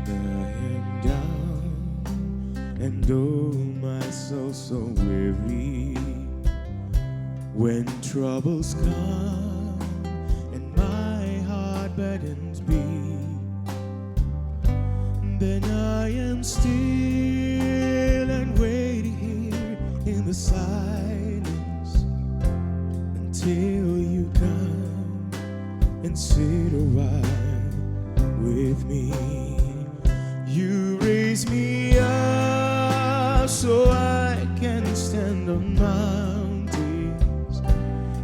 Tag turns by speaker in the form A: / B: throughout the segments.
A: I am down, and oh, my soul so weary. When troubles come and my heart burdens be, then I am still and wait here in the silence until you come and sit a while with me. You raise me up so I can stand on mountains.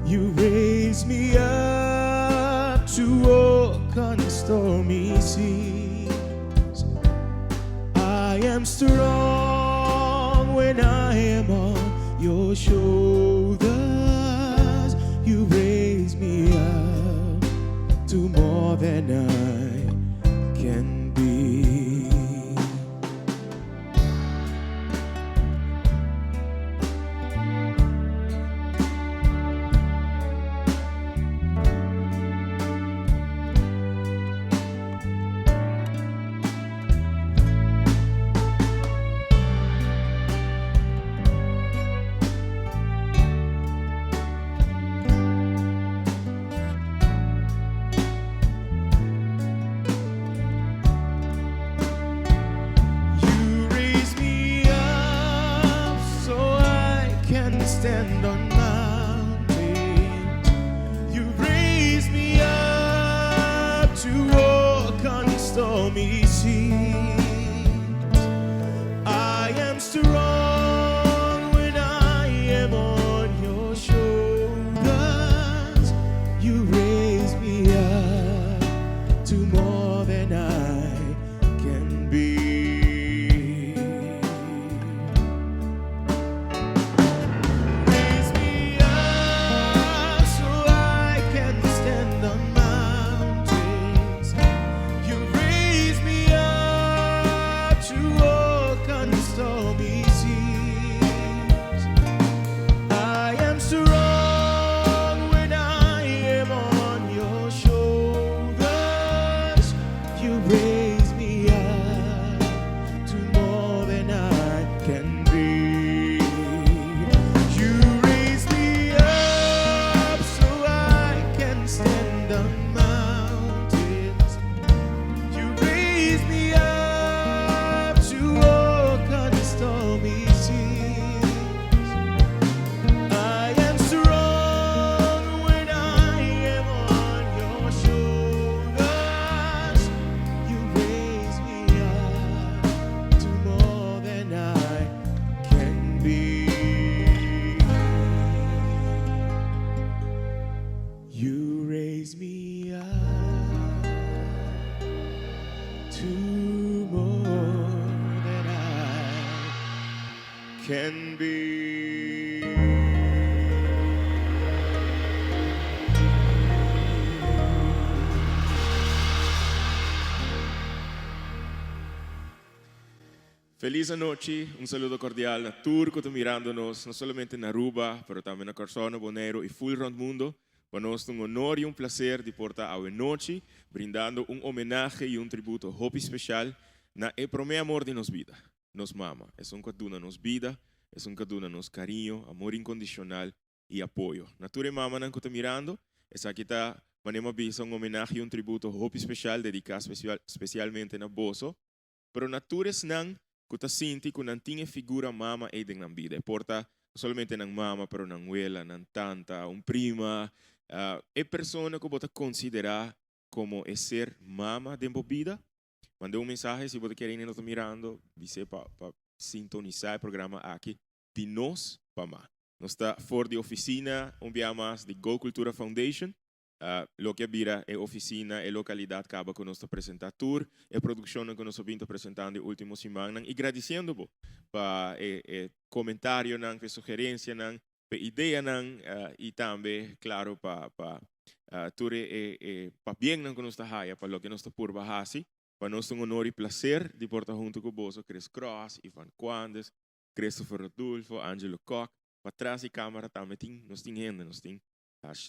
A: You raise me up to walk on stormy seas. I am strong when I am on your shoulders. You raise me up to more than I can be. Stand on mountains. You raise me up to walk on stormy seas. I am strong when I am on your shoulders. You raise me up to more than I can be. You raise me up to more than I can be. Feliz noche, un saludo cordial a todos que están mirándonos, no solamente en Aruba, pero también a Corzón, Bonaire y full round mundo. Para nós é um honor e um prazer de portar a noite, brindando um homenagem e um tributo hopi especial na e pro amor de nos vida, nos mama. É um caduna nos vida, é um caduna nos carinho, amor incondicional e apoio. Nature mama não que está mirando, essa aqui está manema bisa um homenagem e um tributo hopi especial dedicado especialmente na boso, pero nature não que está sinti que não tinha figura mama e de na vida. Porta solamente na mama, pero na abuela, na tanta, prima. É pessoa que você considerar como ser mama de vida. Mandei mensagem se você quer ir nos mirando, dizer para sintonizar o programa aqui de nós para má. Nós está fora de oficina, mais de Go Cultura Foundation. Lo que vira é oficina, é localidade que acaba com nosso apresentador, é produção que nós vimos apresentando no último semana. E agradecendo para comentário, para sugerência, para ideia, e também, claro, para bem que nós está aí, para o que nós está por baixo. Para nós é um honor e prazer de portar junto com você, Chris Cross, Ivan Quandes, Christopher Rodolfo, Angelo Koch. Para trás da câmera também nós temos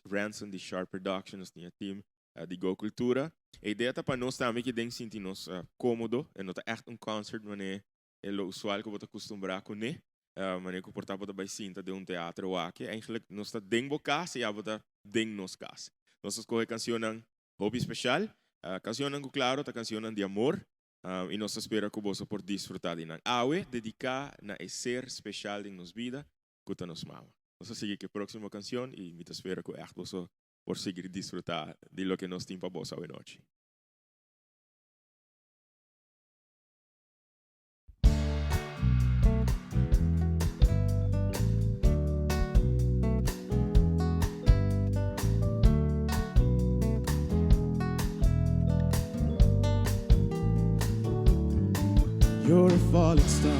A: Ransom de Sharp Productions, nós temos team die go-cultura. A ideia tá para nós também que tem sentir-nos cômodo, e não tá echt um concert, wanneer é o usual que você acostumbrar com, né? Wanneer que portar para vai sinta de um teatro ou aqui, eigenlijk nós tá dentro casa e a você dentro nos casa. Nós escolhe canção hobby especial, canção claro, tá canção de amor. E nós espera que você por desfrutar de nang awe dedicar na ser especial em nos vida que nos mama. Nós seguir que próxima canção e me espera que echt você por seguir desfrutar de lo que nos tem para você hoje noite.
B: You're a falling star,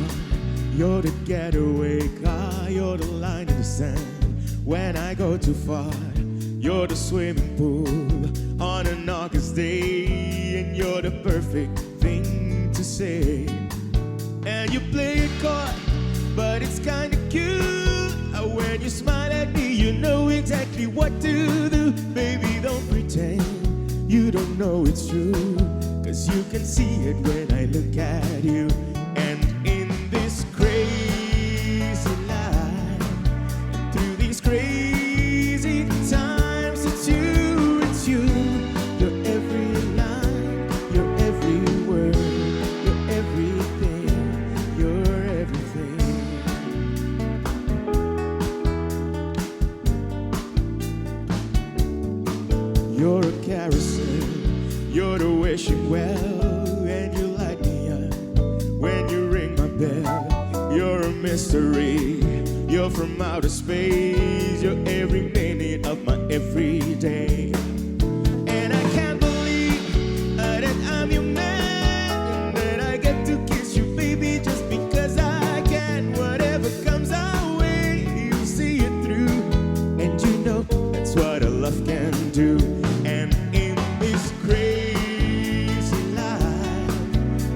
B: you're the getaway car, you're the line in the sand. When I go too far, you're the swimming pool on an August day, and you're the perfect thing to say. And you play it coy, but it's kinda cute. When you smile at me, you know exactly what to do. Baby, don't pretend you don't know it's true, 'cause you can see it when I look at you. And in this crazy life, through these crazy times, it's you, you're every line, you're every word, you're everything, you're everything. You're a carousel, you're the wishing well, and you light me up when you ring my bell. You're a mystery, you're from outer space, you're every minute of my everyday. And I can't believe that I'm your man, and that I get to kiss you, baby, just because I can. Whatever comes our way, you see it through, and you know that's what a love can do. And in this crazy life,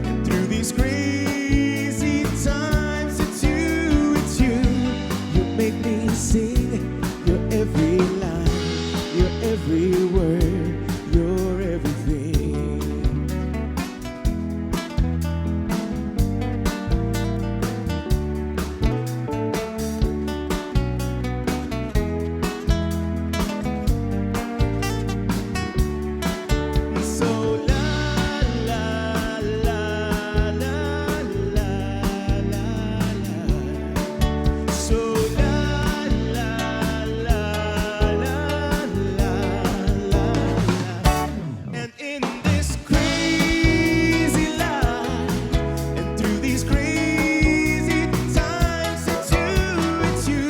B: and through these crazy times, it's you, you make me sing. You're every line, you're every word, you're everything. So la la la la la la. So la la la la la. And in this crazy life, and through these crazy times, it's you.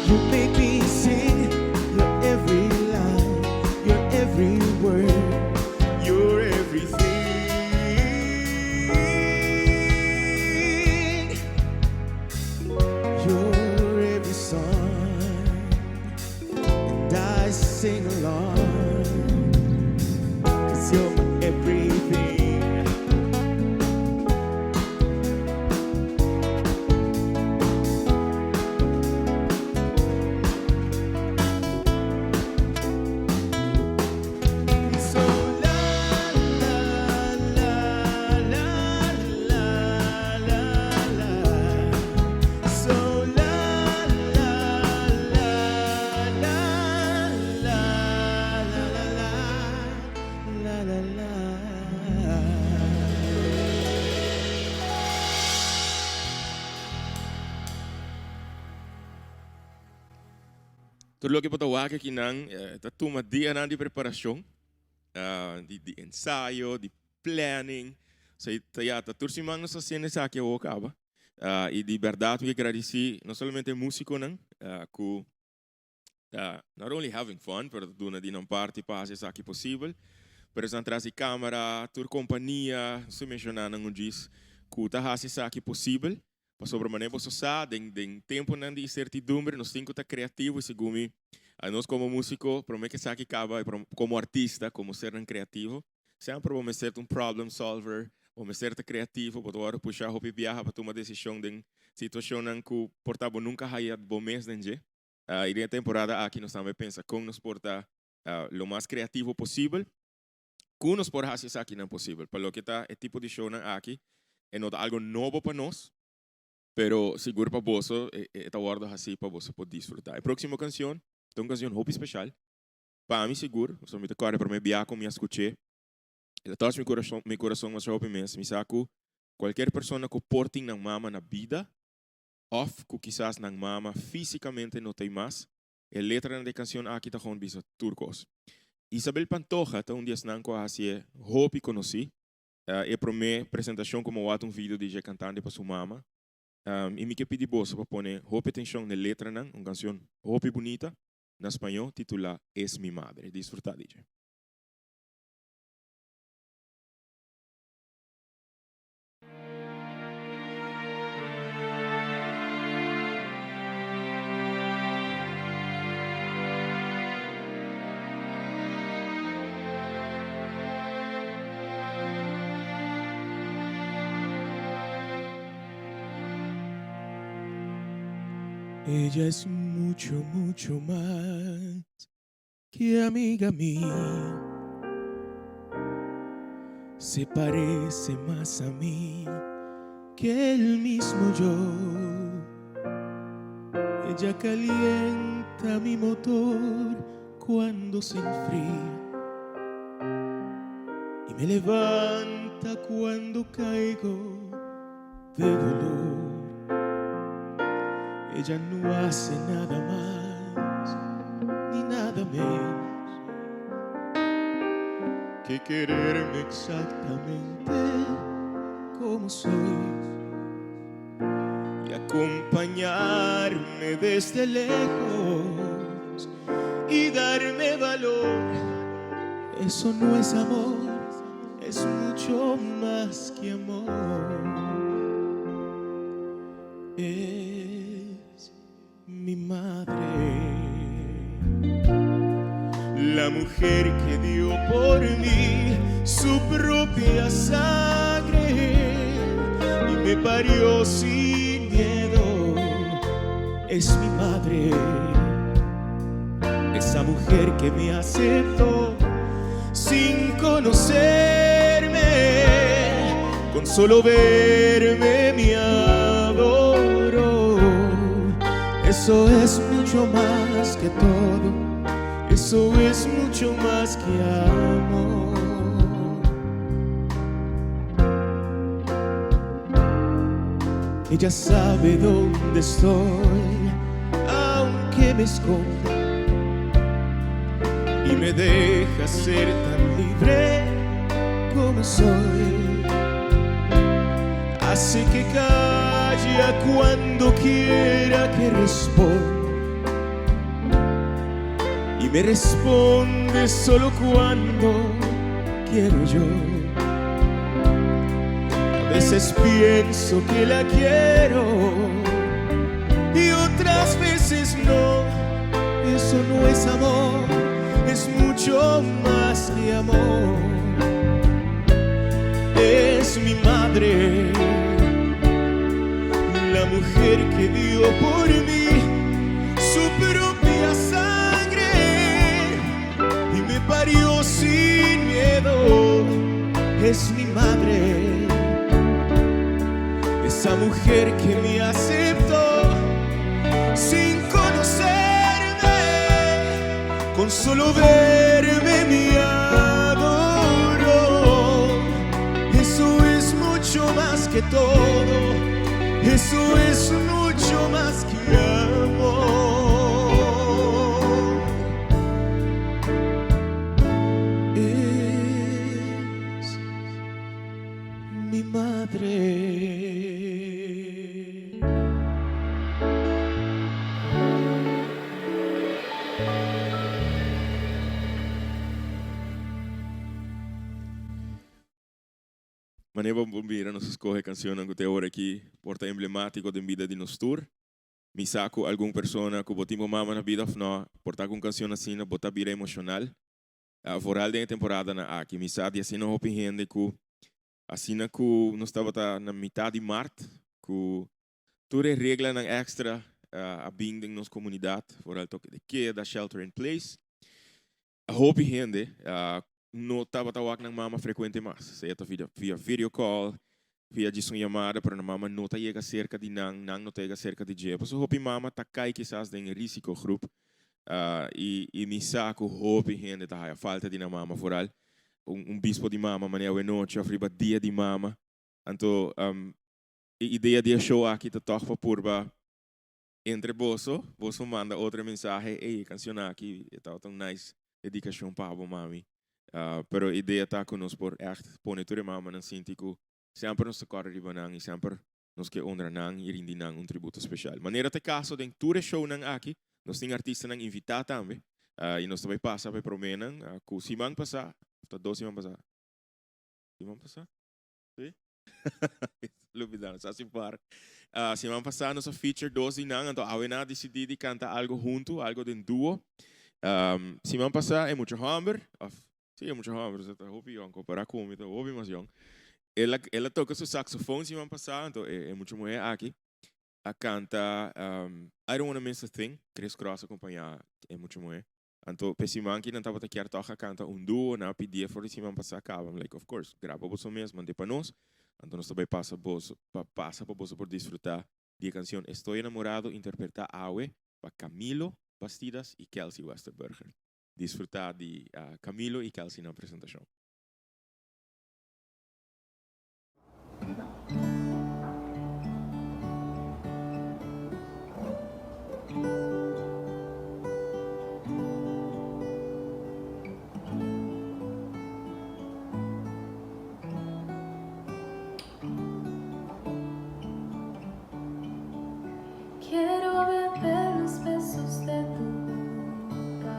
B: You make me sing. You're every line, you're every word, you're everything. You're every song, and I sing along, 'cause you're my everything. So la la la la la la la. So la la la la la la la la.
A: Tudo lo que pode wake aqui nang tá tuma dia na de preparação, de ensaio, de planning. Sei tá já tá tursimang nos fazendo essa aqui o acaba. E de verdade me agradecer não somente músico nang, que not only having fun, pero do na dinam parte para essa aqui possível. Apresentar a câmera, tur companhia, se mencionar nang diz que tá essa aqui possível. Para sobre maneira você sabe, em tempo não de incertidumbre, nós temos que estar criativos, segundo nós como músico, para mim que isso aqui acaba, como artista, como ser criativo, sempre vamos ser um problem solver, vamos ser criativo, para agora puxar a viajar para tomar decisão de situação em que portava nunca haya bom mês, né? E na temporada aqui nós também pensa como nos porta lo más creativo posible. Que nos por hacer aqui não possível. Para lo que está o tipo de show aqui, é não algo novo para nós, pero seguro para vos, está guardado assim para você poder desfrutar. A próxima canção, é uma canção muito especial. Para mim seguro, só me tocar para me enviar como me escutei. Ela toca meu coração mas hope mesmo. Me saco qualquer pessoa que porte na mama na vida, ou que quizás na mama fisicamente não tem mais, a letra da canção aqui está com bisa turcos. Isabel Pantoja, tá dia nanco assim, hope conheci. E para minha apresentação como um vídeo de cantando para sua mama. E me que pedi bolsa para pôr hope atenção na letra nan, uma canção hope bonita, na espanhol, titula Es mi madre. Disfrutar, DJ.
B: Ella es mucho, mucho más que amiga mía. Se parece más a mí que el mismo yo. Ella calienta mi motor cuando se enfría y me levanta cuando caigo de dolor. Ella no hace nada más ni nada menos que quererme exactamente como soy y acompañarme desde lejos y darme valor. Eso no es amor, es mucho más que amor. Es mi madre, la mujer que dio por mí su propia sangre y me parió sin miedo. Es mi madre, esa mujer que me aceptó sin conocerme, con solo verme me adoró. Eso es mucho más que todo, eso es mucho más que amor. Ella sabe dónde estoy, aunque me esconda, y me deja ser tan libre como soy. Hace que calla cuando quiera que responda y me responde solo cuando quiero yo. A veces pienso que la quiero y otras veces no. Eso no es amor, es mucho más que amor. Es mi madre, la mujer que dio por mí su propia sangre y me parió sin miedo. Es mi madre, esa mujer que me aceptó sin conocerme, con solo verme me adoró. Eso es mucho más que todo, eso es mucho más que amor. Es mi madre.
A: Maneva Bombira nos escolhe canção que tem agora aqui, porta emblemático da vida de nós tour. Me saco alguma pessoa que botimos mama na vida ou não, portar com canção assim, botar vira emocional. Foral da temporada na aqui, me sabe assim não opinião que assim que nós estava na metade de março, que toda regra na extra a binding nos comunidade, foral toque de queda, shelter in place. hoop gente no tawag ng mama frequente mas. Saya to via video call, via uma chamada, para na mama não chega cerca de nang não chega cerca de dia. So hope mama takai quizás den risicogrup. E mi saco hope gente tá a falta de na mama vooral. Bispo de mama, manhã ou noite, afriba dia de mama. Então, ideia de show aqui tá toch para purba entre boso manda outra mensagem, ei, canção aqui, tá tão nice, dedicação para a mami. Pero a ideia tá conosco por echt poniture mama nan sintico, sempre nos socorre de banang e sempre nos que honra nang e rindi nang tributo especial. Maneira te caso den tour show nang aqui, nós tem artista nang invitado também, e nós também passa para promenan, ku simang pasa, tá 2 simang pasa. Simang pasa? Sim? Lubidano, sa simpar. Semana passada nossa feature 12 nang, então a Wena decidiu de cantar algo junto, algo de duo. Semana passada é muito hammer, sim, é muito hammer, você tá hobby young, comparar com o hobby mais young. Ela toca seu saxofone semana passada, então é muito mulher aqui. A canta I Don't Wanna Miss a Thing, Chris Cross acompanhar, é muito mulher. Então, semana que não estava aqui a tocar canta duo, na pedia for semana passada acaba, like of course, grava você mesmo, mande para nós. Então nós também passa para você por desfrutar de canção Estou Enamorado, interpretar Awe para Camilo Bastidas e Kelsey Westerberger. Desfrutar de Camilo e Kelsey na apresentação.
C: Quiero beber los besos de tu boca,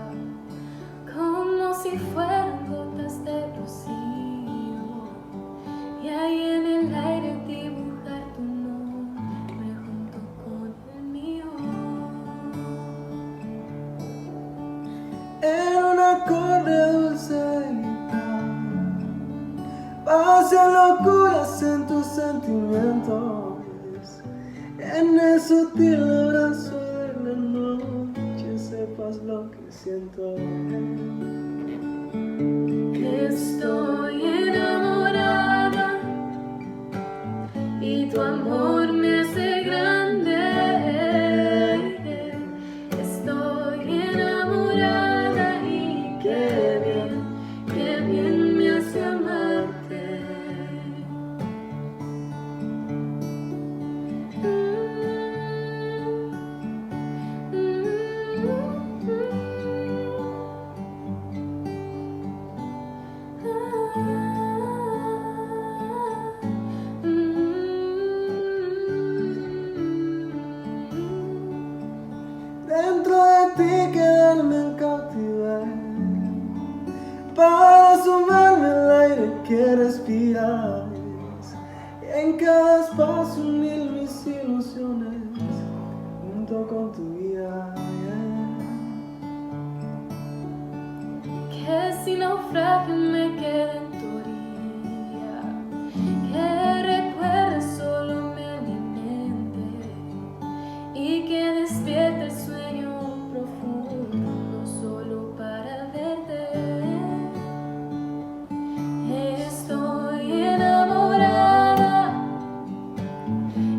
C: como si fueran gotas de rocío, y ahí en el aire dibujar tu nombre junto con el mío.
D: En un acorde dulce pasan locuras en tus sentimientos. En el sutil abrazo de la noche sepas lo que siento.
C: Estoy enamorada y tu amor me hace grande. Estoy enamorada y qué bien me hace amarte.
D: Dentro de ti quedarme en cautiverio, para sumarme el aire que respiras, y en cada espacio unir mis ilusiones junto con tu vida.
C: Que si naufragio me quede en tu orilla, que recuerde solo me alimente y que despierte el sueño profundo solo para verte. Estoy enamorada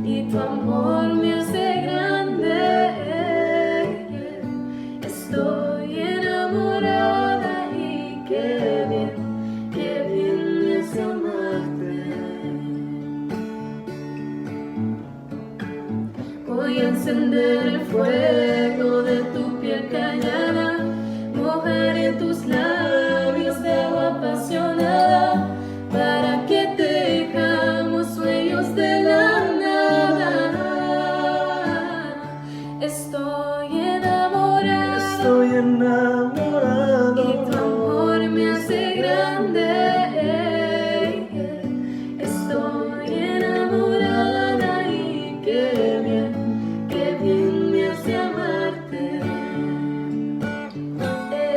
C: y tu amor me hace grande. Estoy enamorada y qué bien me hace amarte. Voy a encender el fuego de tu piel callada, mojaré tus labios de agua apasionada, para que tejamos sueños de la nada. Estoy enamorada.
D: Estoy enamorado
C: Y tu amor me hace grande. Estoy enamorada y qué bien me hace amarte.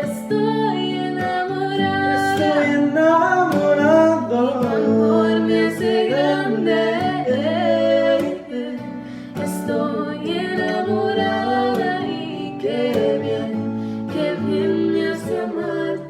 C: Estoy enamorada.
D: Estoy enamorado
C: Y tu amor me hace grande. Estoy enamorada y qué bien me hace amarte.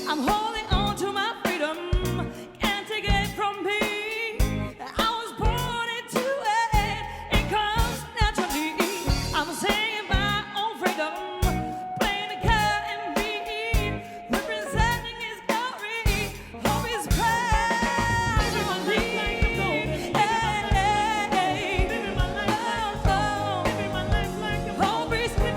E: I'm holding on to my freedom, can't take it from me. I was born into it, it comes naturally. I'm saying my own freedom, playing the cat and me, representing his glory, hope is crazy. Living my life like a gold, living my life like a gold, living my life like a gold, hope is crazy.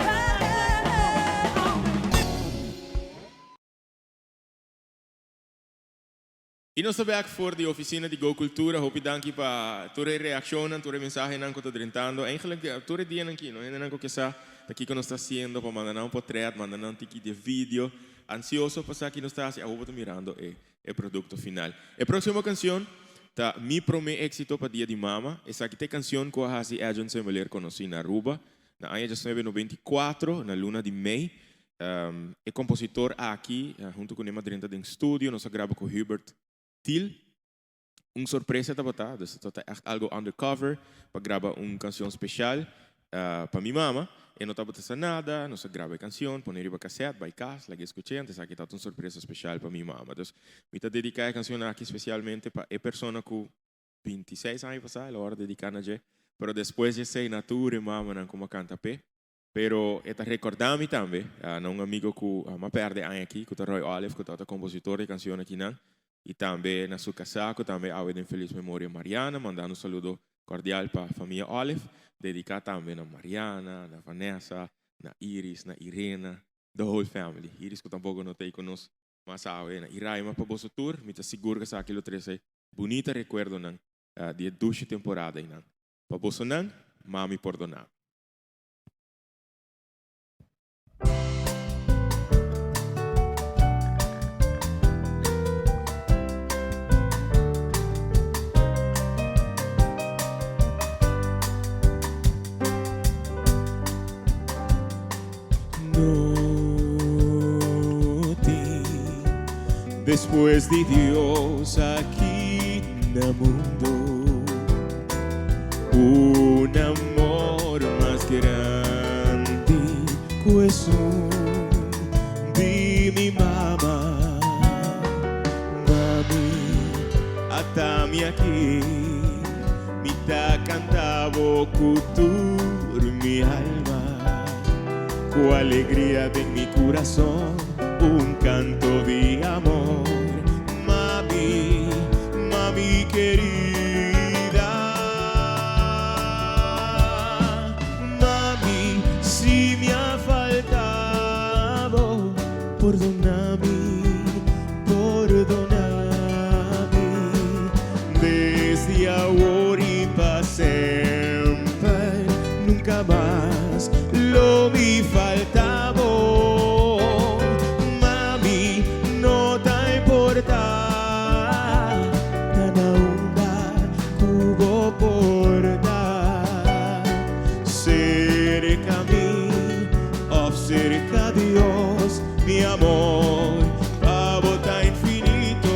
A: E nós estamos aqui voor de oficina de Go Cultura. Hoop je dank je para tua reação, tua mensagem que estou drentando. Eigenlijk, tua dia aqui, não é nem que sa daqui que nós está haciendo para mandar portrait, mandar tipo de vídeo. Ansioso para saber que nós está haciendo. Ahora estou mirando o produto final. A próxima canção tá mi primeiro éxito para dia de mama. Essa aqui é a canção que a Hasi Agency me conheci na Aruba, na ano de 1994, na luna de Mei. O compositor aqui, junto com o dentro do estúdio, nós gravamos com Hubert Thiel, surpresa estava tá, dus het was echt algo undercover para gravar canção especial para minha mama. E não estava pensando nada, nós gravamos a canção, poner em cassete, vai casa, lá que escutei, antes aqui está surpresa especial para minha mama. Dus me dedicar a canção aqui especialmente para a pessoa com 26 anos passar, a hora de dedicar a ela. Pero depois de ser natura, mama não como canta pé. Pero está recordando também, um amigo que me perde aqui, que é Roy Olive, que é compositor de canção aqui não. E também na sua casa, também ao em feliz memória Mariana, mandando saludo cordial para a família Olive, dedicar também a Mariana, na Vanessa, na Iris, na Irena, the whole family. Iris que tampouco não tem conosco, mas na Iraima para o tour, me está seguro que aquilo treze bonita recuerdo não de 12 temporada não. Para você não, mami perdonar.
B: Después de Dios aquí en el mundo, un amor más grande que eso de mi mamá. Mami, atame aquí, me ta cantavo cultura mi alma, con alegría de mi corazón, un canto de amor. Mami, mami querida, mami, si me ha faltado, perdóname, perdóname, desde ahora y para siempre, nunca más lo me faltaba. Of cerca de Dios, mi amor, pavo tan infinito.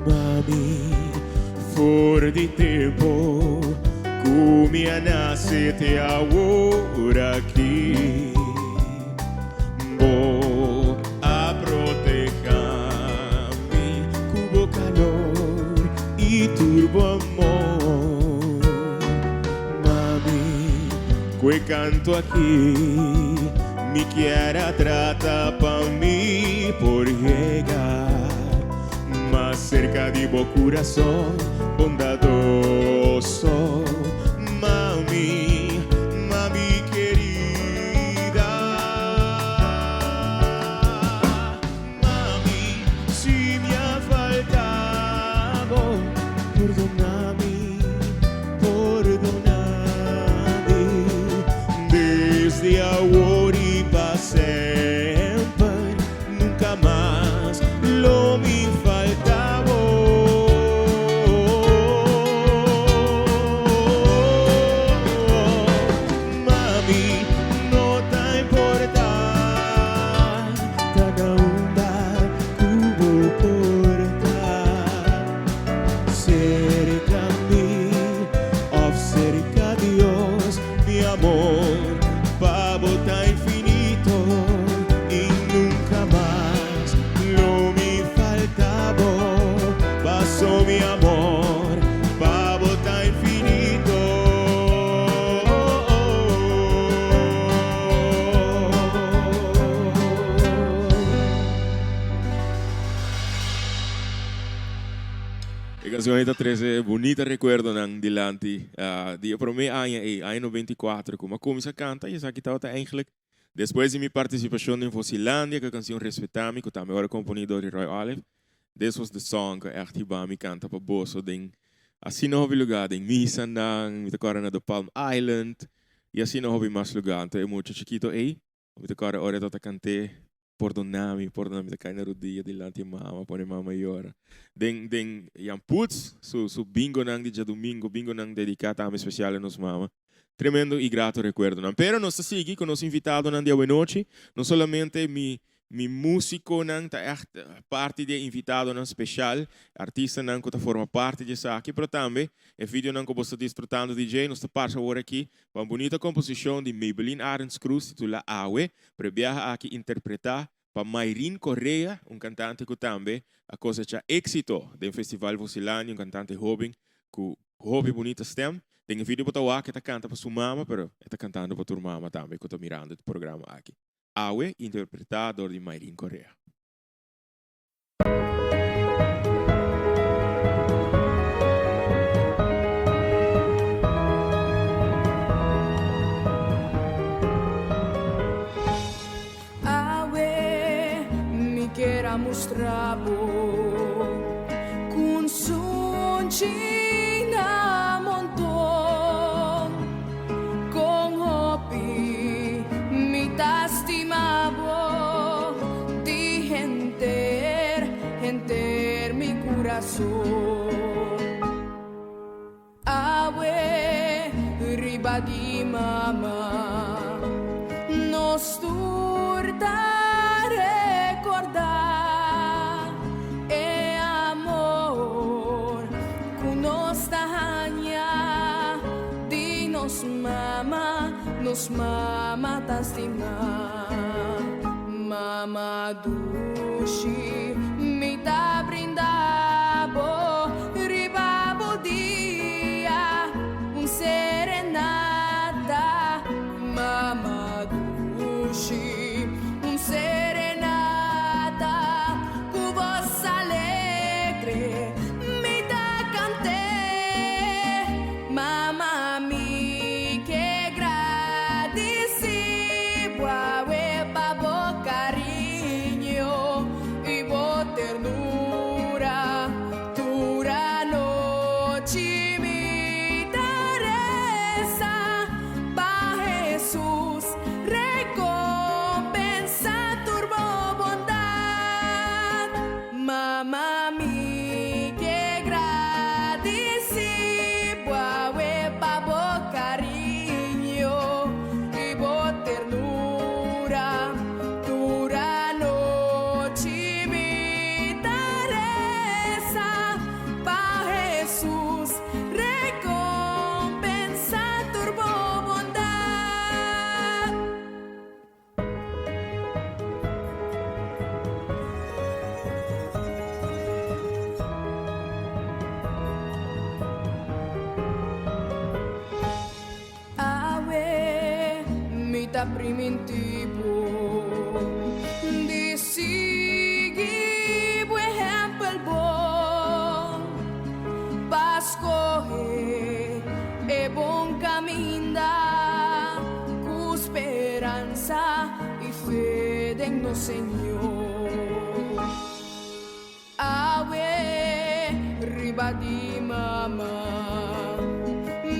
B: Mami, fuori di tempo, come nascete ora aqui. Vou a protegermi, cubo calor e turbo amor. Mami, que canto aqui, mi quiera trata pa mí por llegar más cerca de mi corazón bondadoso. Mami, mami querida. Mami, si me ha faltado, perdóname, perdóname. Desde ahora y para siempre, nunca más lo me faltaba. Mami, no te importa, tan onda cubo portar. Cerca mí, of cerca Dios, mi amor, pavo tan infinito y nunca más lo me faltaba. Pasó mi amor, pavo tan infinito.
A: La canción esta 13 bonita recuerdo nang dilanti die pro me ano 94 como comienza a cantar y esa quitaba eigenlijk después de mi participación en Fossilandia que canción Respetami que también ahora componido de Roy Olive. This was the song que echt hiba mi canta pa boso ding assim no hobby lugar ding misa nang mit agora na do Palm Island e assim no hobby mas lugar então é muito chiquito mit agora ora tota cante perdonami da caina rodia dilanti mama pone mama iora den Jan Puts su bingo nang di domingo bingo nang dedicata a me speciale nos mama. Tremendo y grato recuerdo. Pero nos sigue con los invitados nang dia noche, no solamente mi músico nang ta echt parte de invitado nang special, artista nang que forma parte de essa aqui, pero também o vídeo nang que você desfrutando DJ, nos passa agora aqui uma bonita composição de Maybelline Arends Cruz titula Awe, para viajar aqui interpretar para Mayrin Correa, cantante que também a coisa já éxito do Festival Fossilandia, cantante jovem com hobby bonita stem. Tem vídeo para o que está cantando para sua mama, pero está cantando para tua mama também, que está mirando o programa aqui. Awe, interpretado de Mayrin Correa.
E: Awe, mi quiera mostrabo con sunchina montón con hopi mi tastimabo di enter mi corazón. Awe, riba di mama nos turta recordar e amor con nostalgia di nos mama tastima mama dushi mi da brindabo ribabo dia un serenata mama dushi un serenata cu voz alegre mi da cante mama mi que gradeci buawe babo cariño y bo ternura
F: da primitivo di sigi buen ejemplo bom pascoe e bon caminda con speranza e fede no Señor. Awe ribadi mama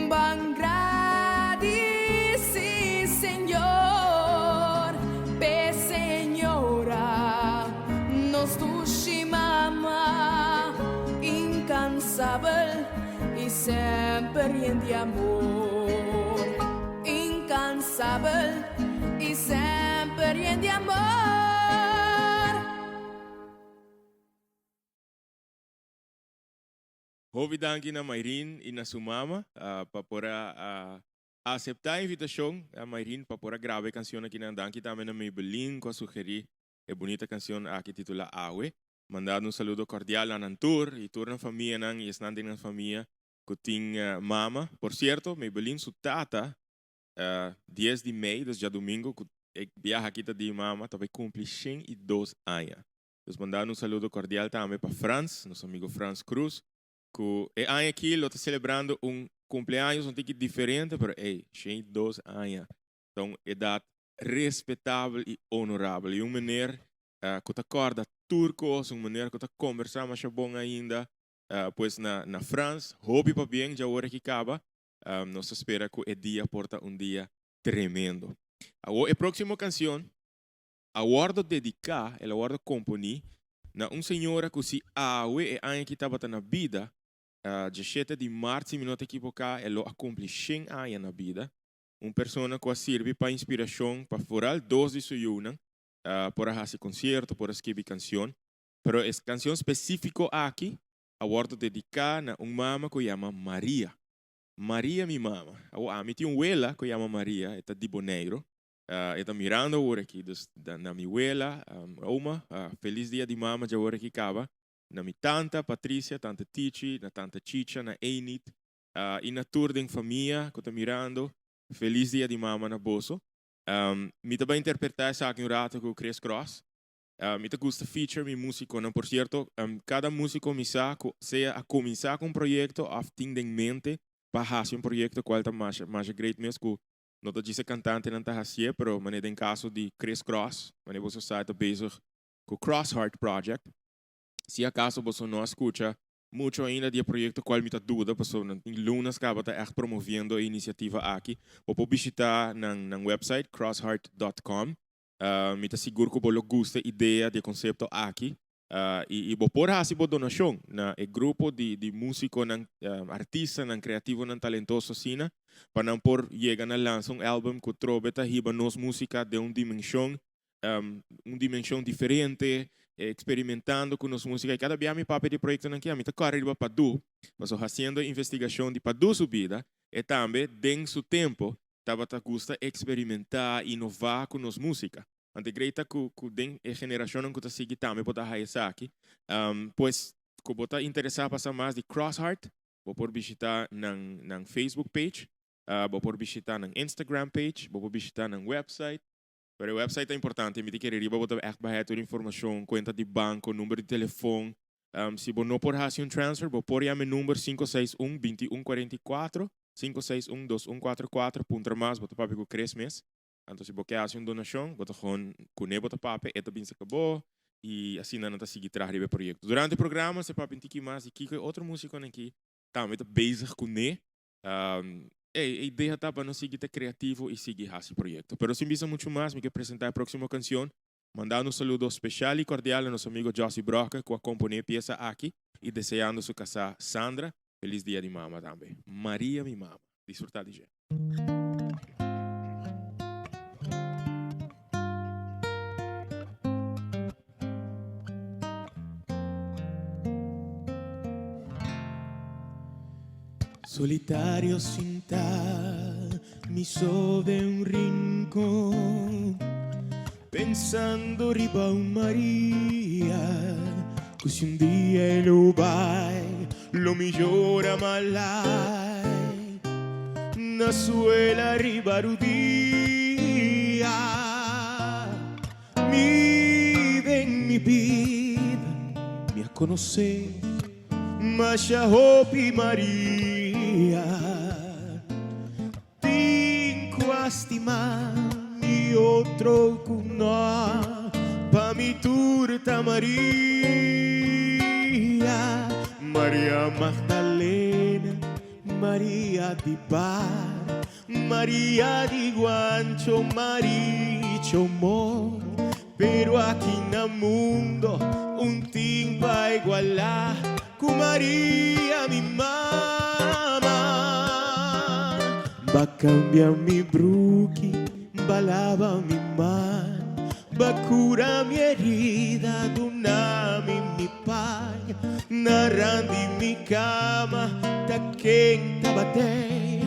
F: bang gradi si Señor pe Señora nos dushi mama incansable y siempre en de amor incansable y siempre en de amor.
A: Hovi danki na Mayrin e na sua mama para aceitar a invitação a Mayrin para gravar a canção aqui na danki também na Maybelline com a sugerir a bonita canção aqui titula Awe. Mandar saludo cordial a Nantur e toda a família e as nandas na família que tem mama. Por certo, Maybelline sua tata 10 de maio, desde domingo, que viaja aqui de mama, também cumpre 102 anos. Então, mandar saludo cordial também para Franz, nosso amigo Franz Cruz, que é aqui, ele está celebrando cumpleaños um ticket diferente, mas 102 anos. Então, idade respeitável e honorável. E maneira que te acorda turco, uma maneira que te conversar mais bom ainda, pois na França, hobby para bem, já hora que acaba, nós espera que o dia porta dia tremendo. A próxima canção, a guardo dedicar, ela guardo componer, na senhora que se awe e que estava na vida, 17 de março, minuto equivocado, ela acumple 100 anos na vida. Uma pessoa que serve para inspiração, para forar dos de sua vida, para fazer concerto, para escrever canção. Mas essa canção específica aqui, a guardo dedicar na mama que se chama Maria. Maria, minha mama. A minha abuela que se chama Maria, está de Boneiro. Está mirando agora aqui, na minha abuela, feliz dia de mama, já agora que acaba. Na minha tanta Patrícia, tanta Tichi, na tanta Chicha, na Einit, e na tour da família que está mirando, feliz dia de mama na bolso. Me também interpretar essa aqui um rato com o Chris Cross. Me gusta feature mi músico, não? Por certo, cada músico me sabe, seja a começar com um projeto, a ter em mente, para fazer um projeto qual está mais great mesmo. Não estou dizendo cantante não está fazendo, mas no caso de Chris Cross, mas você está bezig com o Cross Heart Project. Se acaso você não escuta muito ainda de projeto qual me está dúvida, porque em lunas acaba tá echt promovendo a iniciativa aqui. Ou pode visitar na website crossheart.com. Me está seguro que você gosta da ideia de conceito aqui. E você pode fazer uma donação na grupo de músico, artista, criativo, talentoso, assim, para não por chegar a lançar álbum que trove a nos música de uma dimensão diferente, experimentando com nos música. E cada vez me papel de projeto aqui, a mim está correndo para Padu, mas fazendo investigação de Padu subida, e também, dentro do seu tempo, estava a gusta experimentar, inovar com nos música. Ante greita que a geração que está seguindo também pode fazer aqui. Pois, se você está interessado para mais de Crossheart, você pode visitar na Facebook page, você pode visitar na Instagram page, você pode visitar na website. Pero o website é importante, me querer ir para echt baixar toda a informação, conta de banco, número de telefone. Se você não pode fazer transfer, você pode chamar o número 561-2144, 561-2144, ponto mais, você pode pegar 3 meses. Então, se você quer fazer uma donação, você pode conhecer o papel, e também se acabou, e assim não está seguindo atrás do projeto. Durante o programa, você pode sentir mais, e que outro músico aqui também está bezig com ele. A ideia está para não seguir criativo e seguir esse projeto. Mas se me muito mais, me quer apresentar a próxima canção, mandar um saludo especial e cordial a nosso amigo Josie Broca, que acompanhou a peça aqui, e desejando sua casa Sandra, feliz dia de mama também. Maria, minha mama. Desfrutar de gente.
B: Solitario sin tal, mi sobre un rincón, pensando riba un Maria, così un dia lo vai, lo migliora malai, na suela riba rudia, conhecer, mas a Hopi Maria Tinco a estimar e outro com nós pa mi turta Maria, Maria Magdalena, Maria di Bar, Maria di Guancho, Maricho Mo, pero aquí no mundo un timpo a igualar con Maria mi mamá. Va cambiar mi bruqui, va lavar mi mano, va curar mi herida, donami mi pai, narrando en mi cama, ta quien ta bate,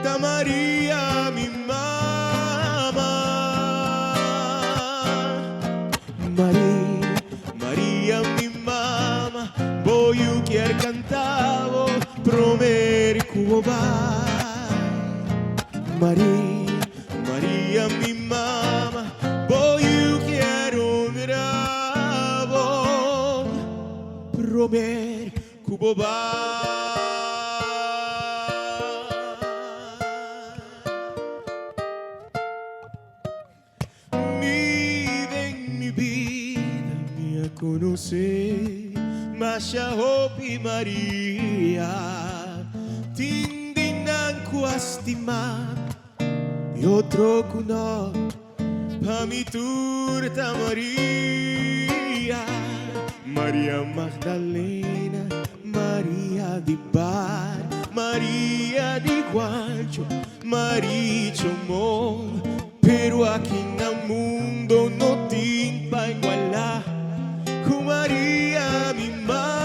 B: ta Maria mi mamá. Maria mi mamá, voy a querer cantavo, promer cubo vai. Maria mi mamá, voy a quiero miravo, promer cubo mi vida, me a conocer, mas a Hopi Maria, tindinan cuastimar. Io troco no pa mi turta Maria, Maria Magdalena, Maria di Bar, Maria di Guancho, Maricho Mo, pero aquí no mundo no timpa igualar con Maria mi mamá.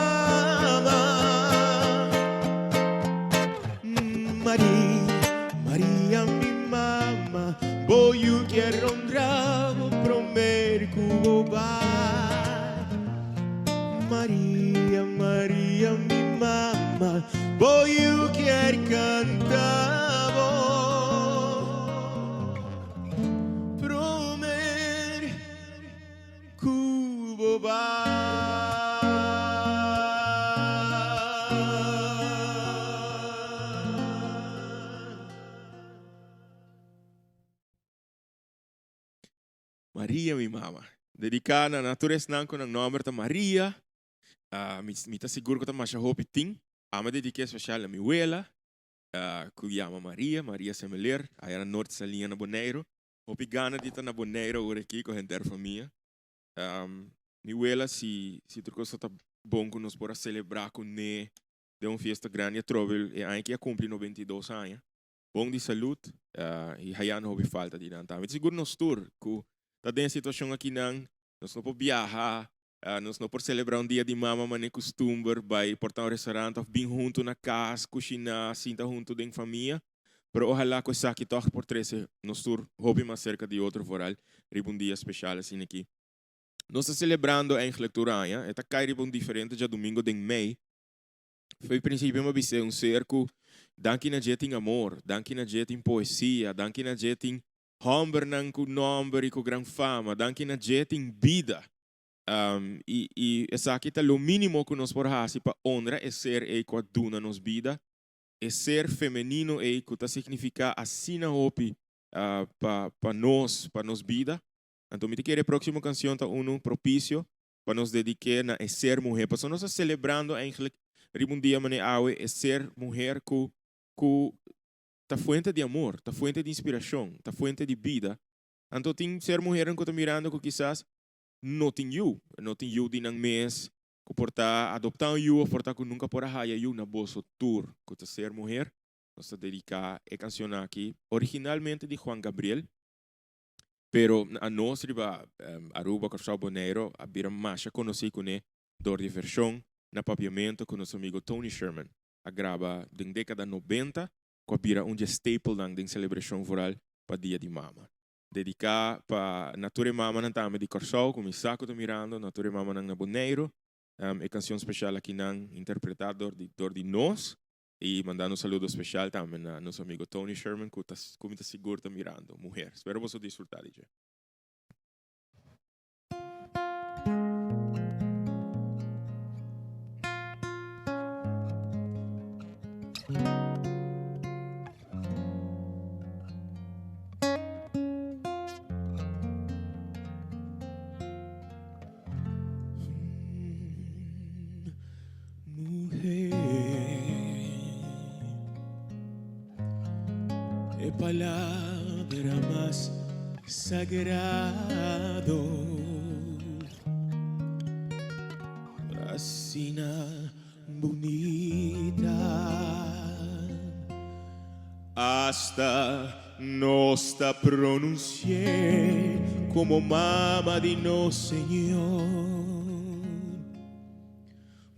B: Maria mi mamá, voy a quiero un rabo promer cubo bar. Maria mi mamá, voy a quiero cantar promer cubo Maria mi mama. Dedicada na natureza nanko ng number ta Maria. Mita siguro ko ta masya hopi ting. Ama dedique especial a mi abuela. Que llama Maria, Maria Semeler. Aí na norte sa linha na Bonaire. Hopi gana dita na Bonaire ora aqui com a gente família. Mi abuela si truco só tá bom que nós bora celebrar com ne de uma festa grande a Trovel e aí que a cumpre 92 anos. Bom de saúde e aí não houve falta de nada. Mas seguro nos tour que tá dentro situação aqui nós não podemos viajar, nós não podemos celebrar dia de mama, mas nem costume vai portar restaurante, ou bem junto na casa, cozinhar, sinta junto de família. Pero ojalá que essa aqui toque por 13, nós tour hobby mais cerca de outro foral, um dia especial assim aqui. Nós estamos celebrando eigenlijk Turaya, é cai um diferente já domingo de mei. Foi princípio uma visão um cerco, danke na jet em amor, danke na jet em poesia, danke na jet em Homber nang ku nomber e ku gran fama, danke na jet em vida. E essa aqui tá o mínimo que nós podemos fazer para honrar é ser e com a duna nos vida, é ser feminino e que tá significa assim na hopi para nós vida. Então me querer próxima canção tá propício para nos dedicar na ser mulher. Porque nós estamos celebrando eigenlijk um dia mané awe é ser mulher ku ta fuente de amor, ta fuente de inspiração, ta fuente de vida. Então tem ser mulher que tá mirando que quizás não tem you de nang mês que porta adoptar you, porta que nunca porta haya you na bolso tour que tá ser mulher. Nós tá dedicar a canção aqui originalmente de Juan Gabriel. Pero a nós riba Aruba, Corsao Bonaire, a bira masha conheci com ele dor de versão na papiamento com nosso amigo Tony Sherman. A grava da década 90 com a bira staple lang de celebração floral para dia de mama. Dedicar para nature mama na tama de Corsao, como Isaco do Mirando, nature mama na Bonaire, e canção especial aqui nang interpretador de dor de nós. E mandando um saludo especial também a nosso amigo Tony Sherman, que está seguro está mirando, mulher. Espero você disfrutar, DJ. palabra más sagrado, asina bonita, hasta nos ta pronuncié como mama de no Señor,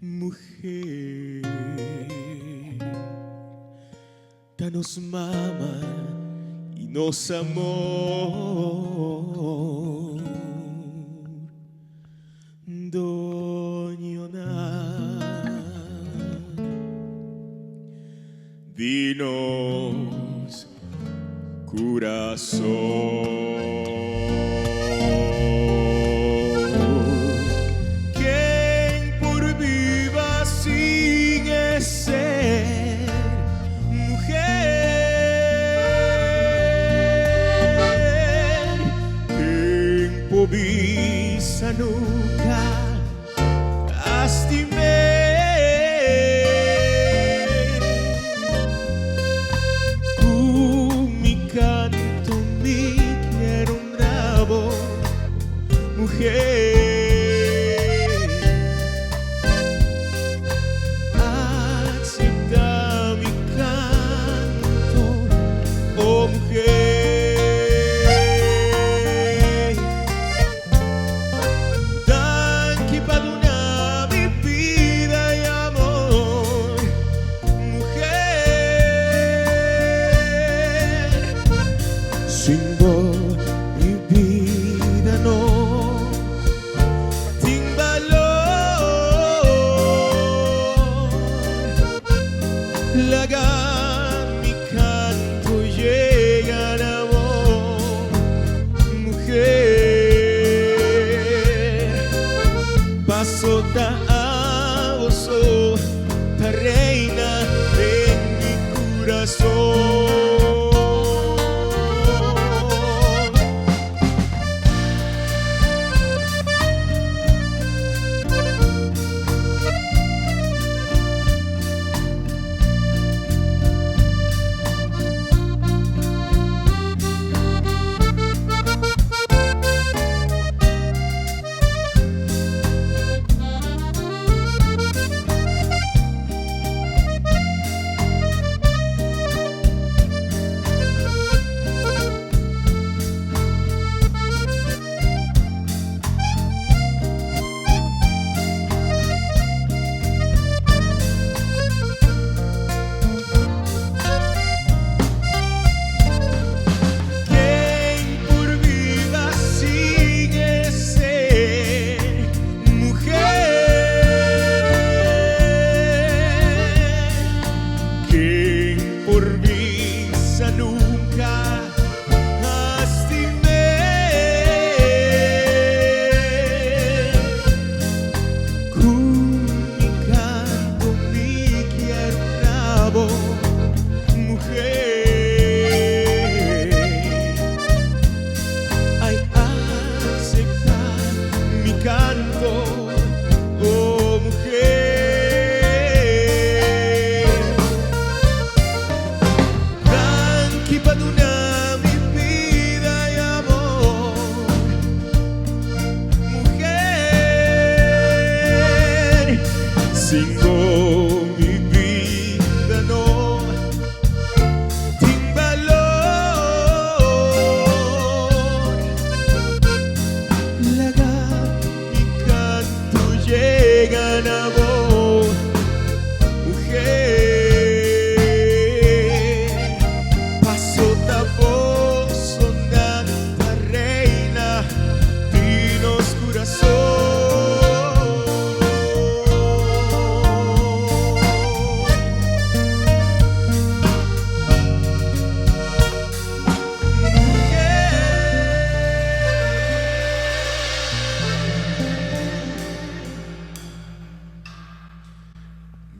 B: mujer, ta nos mama y nos amor, doñona, dinos corazón, quien por viva sigue ser mujer, quien por visa nunca lastimé. Mujer, acepta mi canto, oh mujer, danke paduna mi vida y amor, mujer, sin vos mi vida no mi canto llega a vos, mujer, paso ta a vos, ta reina de mi corazón.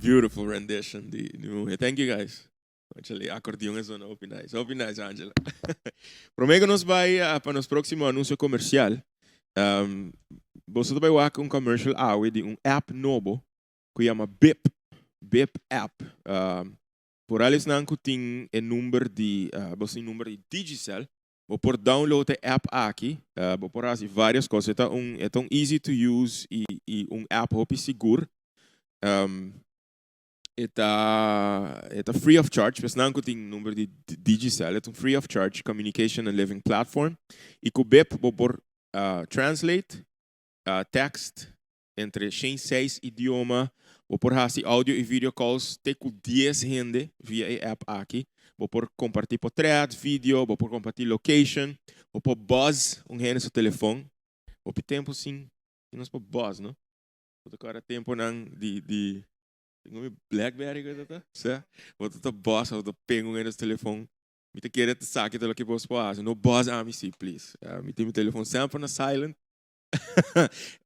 B: Beautiful rendition di mujer. Thank you guys. Actually, acordeón es una nice. Nice, Angela. Prometo que nos vai para nosso próximo anúncio comercial. Você vai ver um commercial de um app novo que chama BIP. BIP app.
A: por alles nan kuting e number di bosi number di Digicel, bo por download the app aqui, bo por assim várias coisas, é tão easy to use e app hopi seguro. It's free of charge, mas não tem número de Digicel, é um free of charge communication and living platform. E com o BEP, vou por translate text entre 6 idiomas, vou por assim áudio e video calls, ter com 10 gente via a app aqui, vou por compartilhar portrait, vídeo, vou por compartilhar location, vou por buzz gente seu telefone, vou por tempo sim, nós por buzz, não? Vou tocar tempo não de BlackBerry coisa tá, certo? Vou tocar buzz, vou pengo no telefone, me te querer te saque do que posso fazer, no buzz a mim sim, please, me tem meu telefone sempre na silent.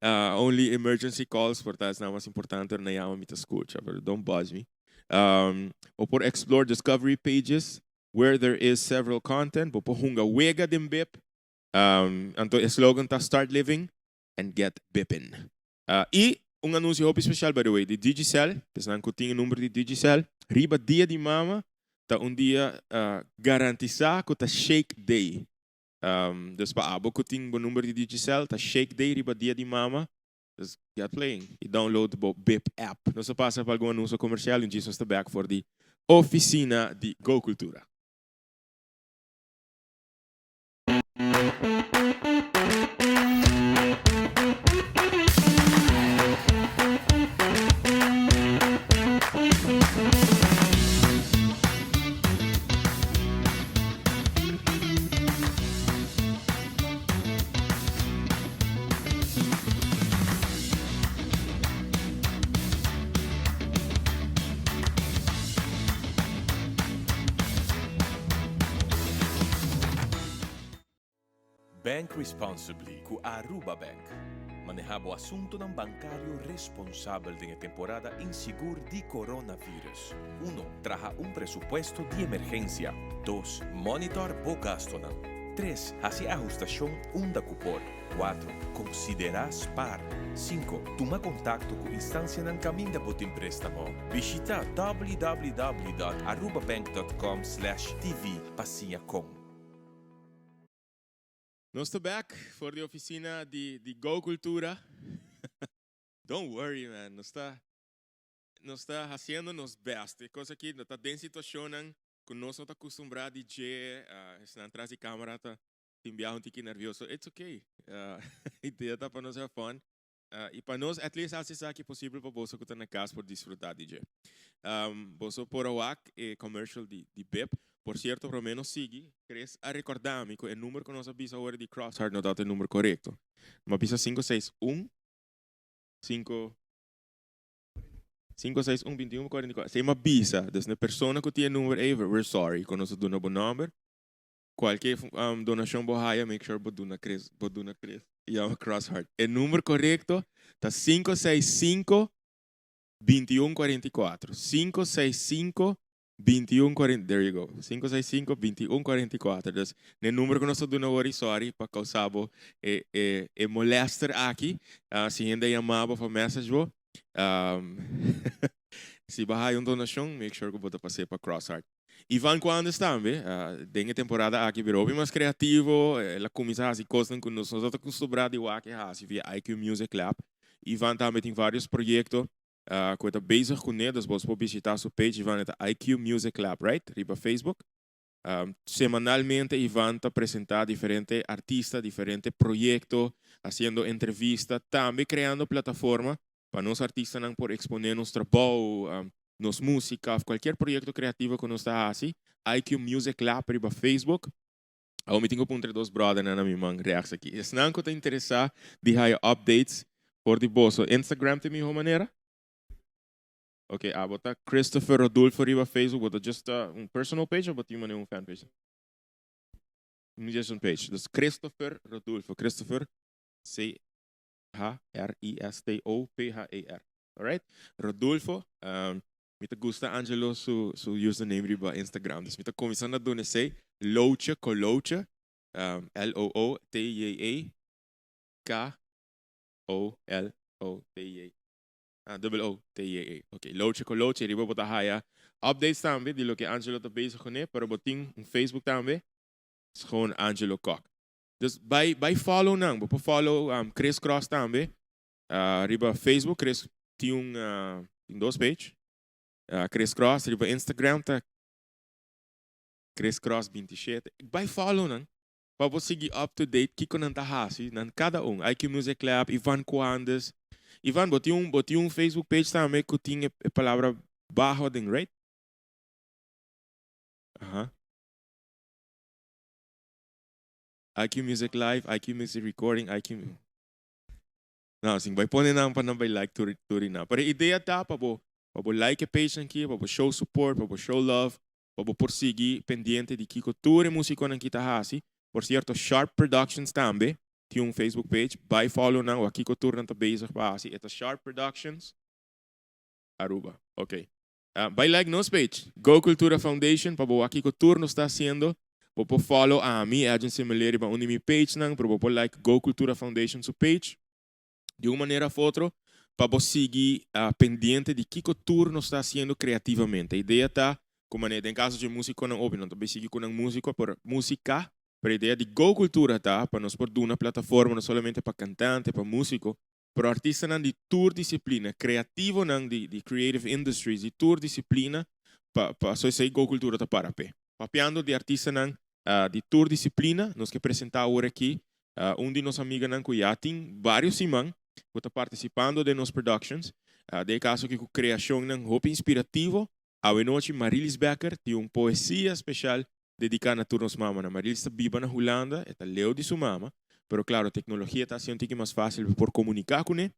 A: Only emergency calls, portanto, não é mais importante na yama me escuta, but don't buzz me. Ou por explore discovery pages where there is several content, ou por hunga wega dem bip. Então, o slogan tá start living and get bipping. E anúncio hope especial, by the way, de Digicel, pessoal que tem o número de Digicel, riba dia de mama, tá dia garantizar que tá shake day. Dus pa abo ko ting number di Digicel, ta shake day riba dia di mama. Dus get playing. E download bo BIP app. Não se passa para algum anúncio comercial, e Jesus está back for the oficina de Go Cultura.
G: Bank responsibly com a Aruba Bank. Manejamos o assunto ng bancario responsável de temporada insegura de coronavírus. 1. Traja presupuesto de emergencia. 2. Monitor o gasto. 3. Hace ajustación da cupor. 4. Considera SPAR. 5. Toma contacto com instancia ng caminho de botin préstamo. Visita www.arubabank.com/tv pasinha.com.
A: Nós estamos back for the oficina de Go Cultura. Don't worry, man. Nós está fazendo nos best. Coisa que nós está dentro de situação que nós estamos acostumados a DJ, estão atrás de câmera, tá enviar um tique nervioso. It's okay. A ideia tá para nós é fun. E para nós, at least, assim é que possível para você que está na casa por desfrutar DJ. Você por o commercial de BIP. Por cierto, pelo menos sigue, queres a recordar-me que o número que nós avisa agora de Crossheart não dá o número correto. Mas avisa 561 21 44. Se uma avisa, desde a pessoa que tem o número aí, we're sorry, que nós damos o número. Qualquer donação boa, make sure boduna cres. E é Crossheart. O número correto está 565 21 44. 565 2140, there you go. 565-2144. Dus, o número que nós estamos agora, sorry, para causar molestar aqui. Se ainda chamava para message, se baixar uma donação, make sure que você passe para Crossheart. E van quando estão, dengue temporada aqui, virou mais criativo, ela começa a fazer coisas que nós estamos acostumados a fazer via IQ Music Lab. E van também tem vários projetos. Que está bezig com eles, você pode visitar sua page Ivan IQ Music Lab, right? Riba Facebook. Semanalmente Ivan está apresentando diferentes artistas, diferentes projetos, fazendo entrevistas, também criando plataforma para nós artistas não por exponer nosso trabalho, nossa música, qualquer projeto criativo que nós está fazendo. IQ Music Lab riba Facebook. Eu me tenho entre dois brothers na minha mão reação aqui. Se não está interessado, deixa updates por de bolso. Instagram tem minha maneira. Okay, bota Christopher Rodolfo riba Facebook, bota just personal page ou bota uma fan page? Just one page. Dus Christopher Rodolfo. Christopher C-H-R-I-S-T-O-P-H-E-R. Alright? Rodolfo. Me gusta Angelo su username riba Instagram. Dus me tá começando a doen sei Louche Coloche. L-O-O-T-J-A-K-O-L-O-T-J-A. O-T-J-A. Ok, Louche Coloche, riba bota haya updates também de lo que Angelo está bezig com, pero botin um Facebook também, is gewoon Angelo Kok. Dus bij follow nang, bo follow Chris Cross também, riba Facebook, Chris tem dois page, Chris Cross, riba Instagram tá Chris Cross 27. Bij follow nang, para você seguir up to date, kiko nang tahasi, nan cada IQ Music Lab, Ivan Coandes. Ivan, boti um Facebook page também que tem a palavra bajo ding, right? IQ Music Live, IQ Music Recording, IQ. Não, sim, vai pôr na para não vai like turi na. Para a ideia tá para like a page aqui, para show support, para show love, para por seguir pendiente de que cultura e música não kita hasi. Por certo, Sharp Productions também tem um Facebook page, by follow na, o aqui cultura não tá bezig para hasi. Esta Sharp Productions, Aruba, ok. By like nos page, Go Cultura Foundation, para o aqui cultura não está haciendo. Popo follow a mi agency maleri ba uni mi page nang pero popo like Go Cultura Foundation su page de uma maneira ou outra para seguir pendiente de que turno está haciendo criativamente. A ideia tá como em caso de músico não óbvio não também seguir com músico por música, pero a ideia de Go Cultura tá para nós por uma plataforma não somente para cantante, para músico, para artista não de tour disciplina, criativo não de creative industries, de tour disciplina para só sei Go Cultura tá para pé. Papiando de artista não de tour disciplina, nós que apresentar agora aqui, de nossos amigos que já tem vários simãs que está participando de nos productions, de caso que com criação não hope inspirativo, a noite Marilis Becker tem uma poesia especial dedicada a turnos mama. Marilis está viva na Holanda, está leu de sua mama, pero claro, a tecnologia está sendo mais fácil por comunicar com ele,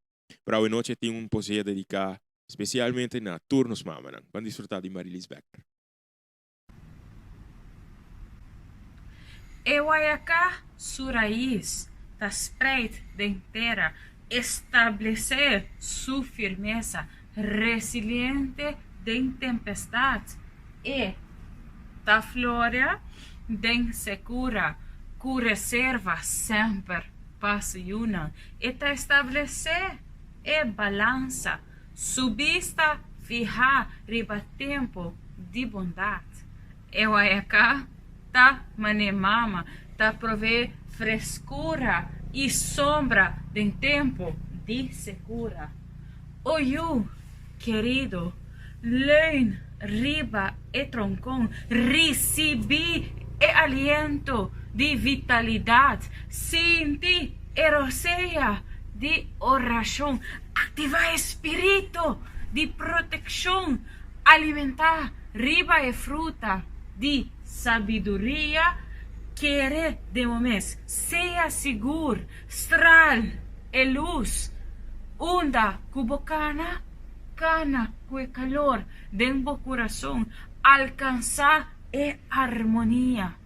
A: para a noite tem uma poesia dedicada especialmente na turnos mama. Vamos desfrutar de Marilis Becker.
F: Ewayaka, su raíz, da spreid de inteira, estabelecer sua firmeza resiliente de tempestade e da flora de segura, que reserva sempre paz e una, e da estabelecer e balança, subista fija riba tempo de bondade. Ewayaka, tá manemama, tá prover frescura e sombra de tempo de segura. Oyu, querido, leun, riba e troncão, recebi e aliento de vitalidade, senti e roceia de oração, ativar espírito de proteção, alimentar riba e fruta de sabedoria, querer de momento, seja seguro, estral e luz, onda cubocana, cana com calor dentro do coração, alcançar e harmonia.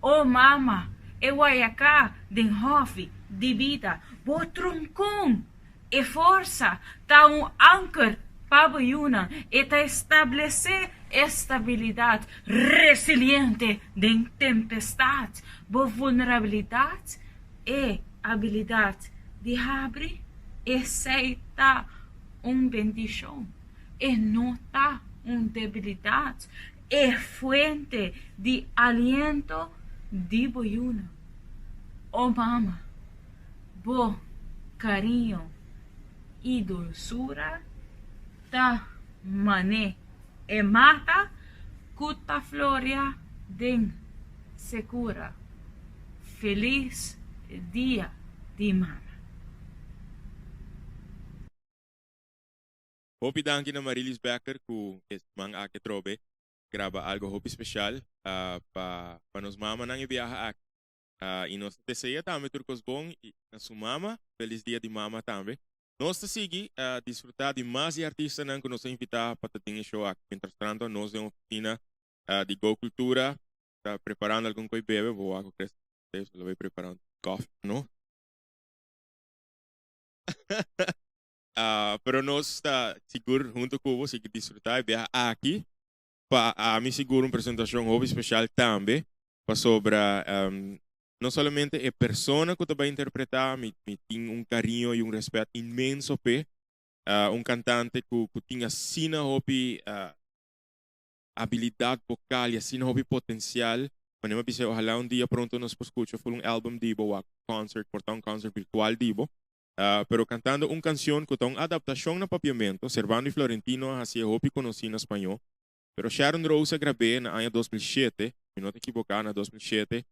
F: Oh mama, e guaiacá de hofe, de vida, bo troncão e força, tá anchor para Yuna e tá estabelecer estabilidade resiliente de tempestade, boa vulnerabilidade e habilidade de abrir e aceitar bendição e notar debilidade e fonte de aliento de boiuna. Oh mama, bo carinho e doçura da mané e mata cuta floria den segura. Feliz dia de mama.
A: Hopi danki na Marilis Becker ku mang ake trobe graba algo hopi special pa nos mama nang ibiyaha ak. E nós deseja também turcos bom na sua mama, feliz dia de mama também. Nós te seguir desfrutar de mais artistas que nos invitar para ter show aqui. Mientras tanto, nós temos uma oficina de Go Cultura, está preparando algum coisa bebe, vou algo que lo vai preparando coffee, não? Pero nós está seguro junto com você que desfrutar e viajar aqui para a mim seguro uma apresentação hobby especial também para sobre não somente a persona que tu vai interpretar, me tem carinho e respeito imenso pe cantante que tinha sina hobby habilidad vocal y así no hobby potencial. Wanneer me dice, ojalá un día pronto nos escuche por un álbum dibo o concert, portar un concert virtual dibo. Pero cantando una canción con una adaptación na papiamento, Servando y Florentino hacía hobby conocido en español. Pero Sharon Rose grabé en el año 2007, si no te equivocas, en 2007,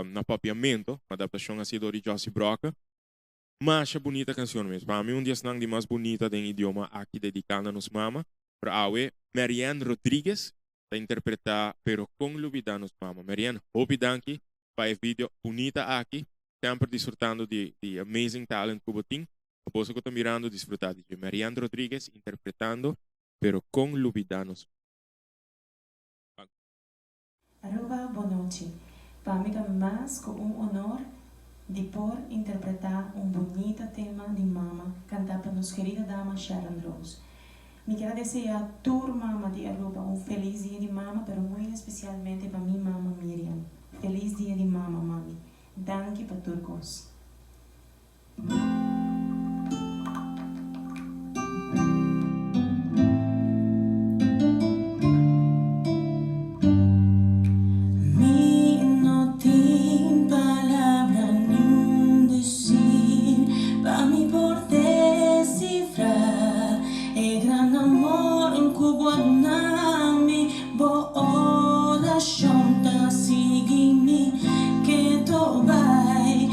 A: na papiamento, una adaptación así de Josie Broca. Mas bonita canción mesmo. Para mí un día de más bonita del idioma aquí dedicada a nos mama. Pero awe Marianne Rodriguez a interpretar Pero con Lubida nos mama. Marianne, hopi danki para el video bonita aqui. Sempre disfrutando de amazing talent que você tem. Depois que eu estou mirando, disfrutar de Marianne Rodriguez interpretando Pero con Lubida nos
H: Aruba, boa noite. Para mim é mais que honor de por interpretar bonito tema de mama cantar para nossa querida dama Sharon Rose. Me quero desejar a toda mama de Aruba feliz dia de mama, pero muito especialmente para minha mama Miriam. Feliz dia de mama, mami. Danke para todos.
I: Que tu vai,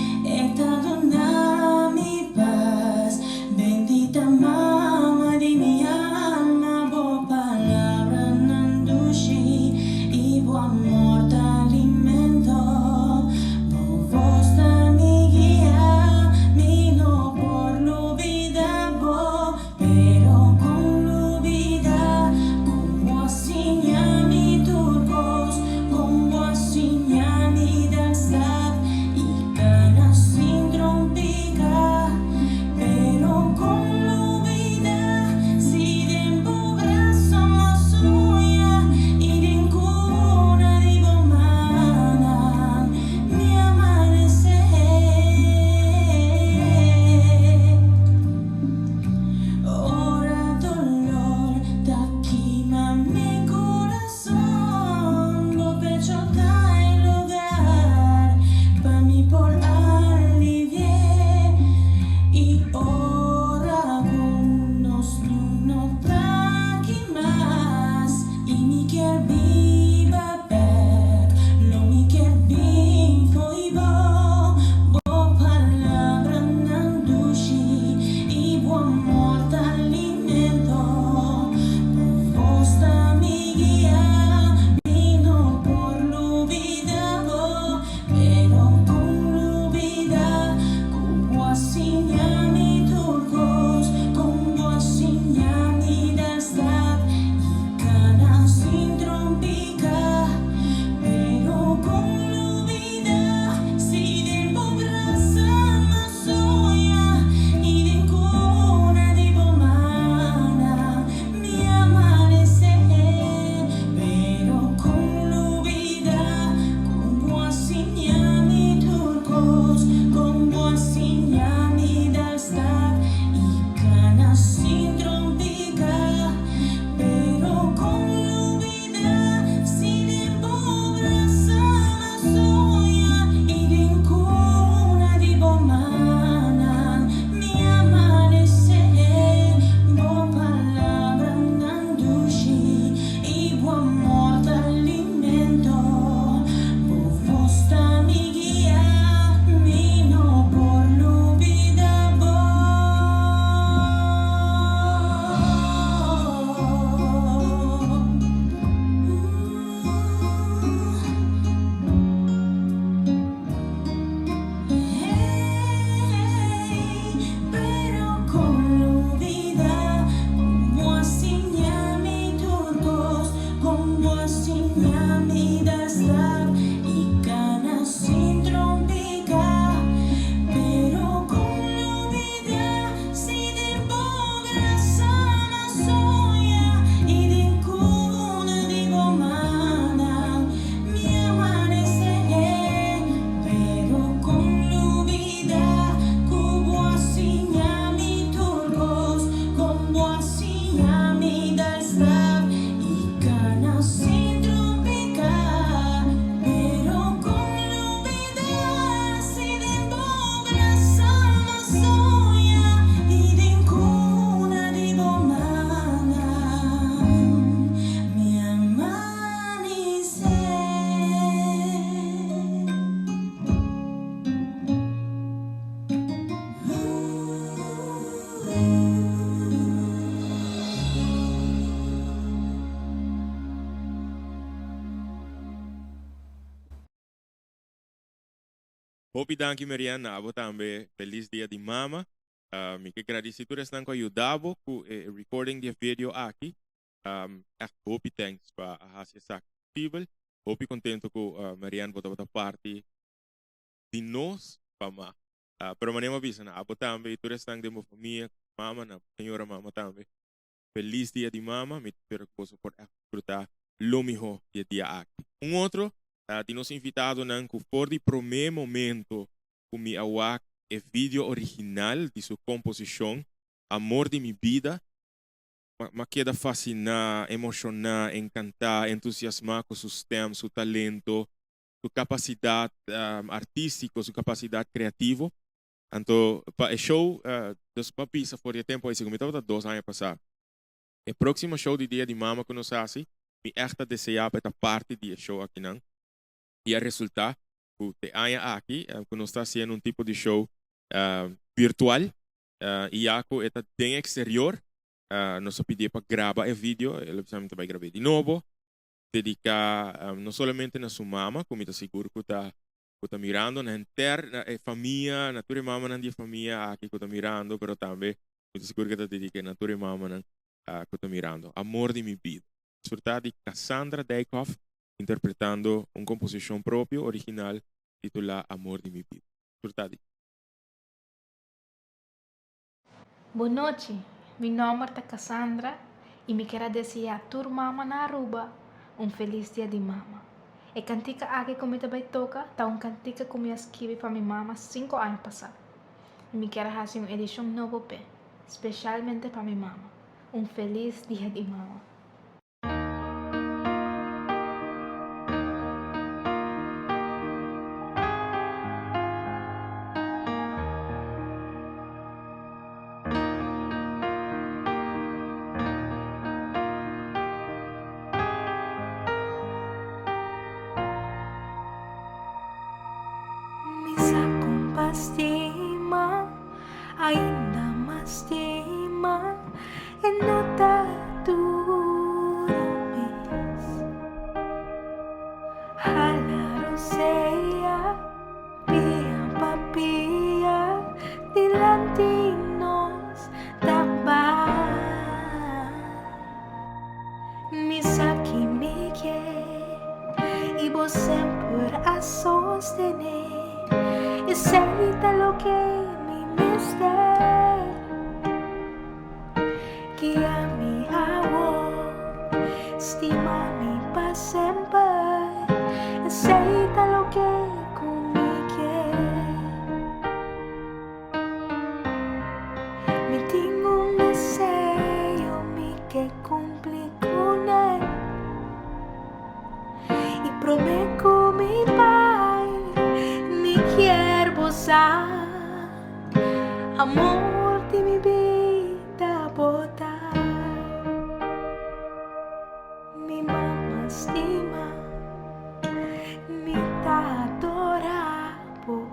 A: Hopi danki Marian na abo tambe feliz dia di mama. Mi que agradecido estão com ajudavo com recording de vídeo aqui. Echt hopi thanks pa hasia sak people. Hopi contento com Marian bota parte de nós pama. Pero manema bisa na abo tambe tu estão de mo família mama na senhora mama tambe. Feliz dia de mama. Me espero que possa por desfrutar lo mejor dia aqui. Outro nos invitado nan por de primeiro momento com mi awak e vídeo original de sua composição Amor de mi vida. Me queda fascinar, emocionar, encantar, entusiasmar com seus temas, seu talento, sua capacidade artística, sua capacidade criativa. Então, para o show dos papis por o tempo, como estava 2 anos passar. O próximo show de dia de mama que nós fazemos, me echt desejar para parte do show aqui não. E a resultar, o te aya aqui, que nós está fazendo tipo de show virtual, e ako está bem exterior, nós pedimos para gravar o vídeo, ele precisamente vai gravar de novo, dedicar não somente na sua mama, como está seguro que está mirando, na interna família, na tua mama, na tua família aqui que está mirando, pero também está seguro que está dedicando na tua mama que está mirando. Amor de mi vida. Desfrutar de Cassandra Dijkhoff, interpretando uma composição própria, original, titulada Amor de mi vida. Desfrutar.
C: Boa noite, meu nome é Cassandra e me quero desejar a tua mama na Aruba feliz dia de mama. E cantica aqui como também toca, tá cantica como eu escrevi para minha mama 5 anos passados. E me quero fazer uma edição nova, especialmente para minha mama. Feliz dia de mama. Estima, ainda mais estima, e nota dormes. Hala roseia, pia papia, dilante nós tabar. Misa que me quer, e vou sempre a sostener. E aceita lo que me mister, que a mi amor estima-me para sempre. Aceita lo que comigo quer. Me tenho desejo, me que cumprir com ele. E prometo mi pai, me quer gozar. Amor de mi vida botar. Mi mamá estima, me tá adorando,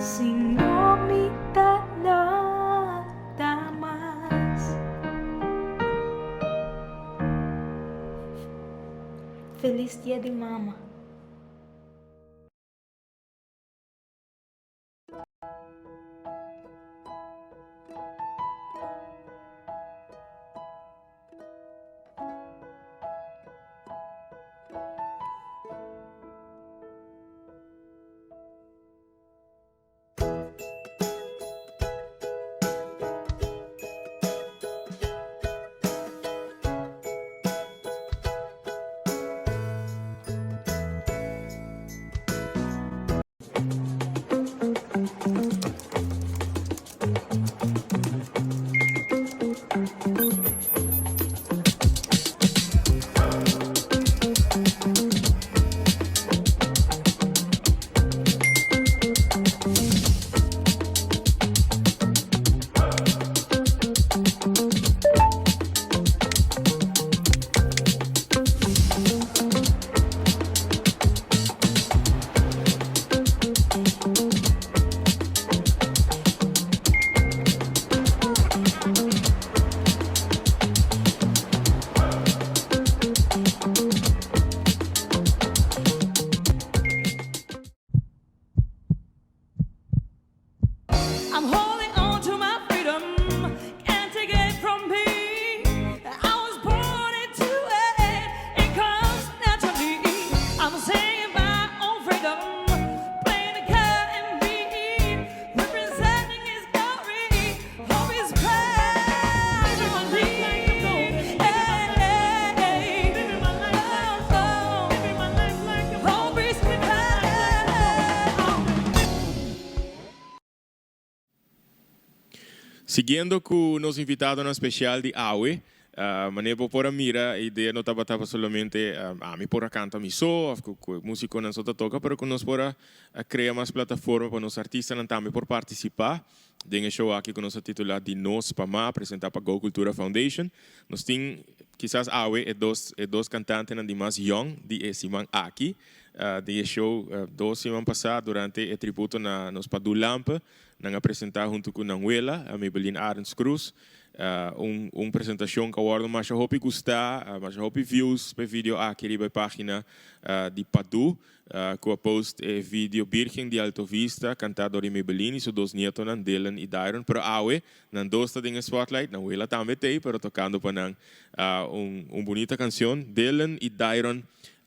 C: se não me dá nada mais. Feliz dia de mama.
A: Siguiendo con nos invitado na especial de Awe, maneiro por a mira, a ideia não estava somente a mim por a canta mi so, com músico não só toca, pero com nós por a criar mais plataforma para os artistas não também por participar. Dengue show aqui com nossa titular de Nos Pama, apresentar para Go Cultura Foundation. Nós tem, quizás Awe é dois cantantes de mais young de esse man aqui. De show 2 semanas passadas durante o tributo na nos Padu Lampa, nang apresentar junto com Nanuela, a Maybelline Arns Cruz, apresentação que agora mais hope gostar, mais hope views para vídeo aqui na página de Padu, com a post vídeo Virgem de Alto Vista, cantado por Maybelline e seus dois netos, Dylan e Dairon, pero Awe, não dosta em spotlight, Nanuela também tem, pero tocando para bonita canção, Dylan e Dairon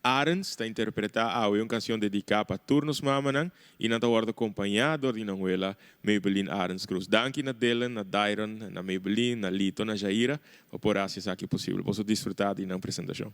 A: Arns está interpretar uma canção dedicada para turnos mamanang e na tawar acompanhado de Nanuela Maybelline Arns Cruz. Danke na Dylan, na Dairon, na Maybelline, na Lito, na Jaira, por assim aqui possível. Posso desfrutar de na apresentação.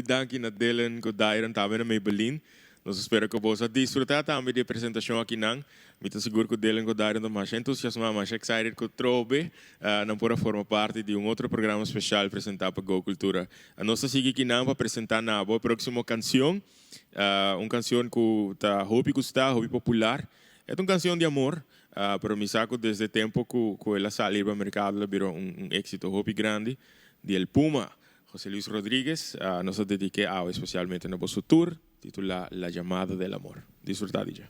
A: Danke na Dylan, com Dairon, também na Maybelline. Nós esperamos que você desfrutar também da apresentação aqui não. Me estou seguro que o Dylan com Dairon mais entusiasmado, mais excited que o Trobe, não por formar parte de outro programa especial apresentado para Go Cultura. A nossa sigue aqui não para apresentar na boa próxima canção, uma canção que está hobby gostar, hobby popular. É uma canção de amor, pero me saco desde o tempo que ela saiu para o mercado, ela virou éxito hobby grande de El Puma. José Luis Rodríguez nos dedique a especialmente en su tour titulado La Llamada del Amor. Disfrutad ya.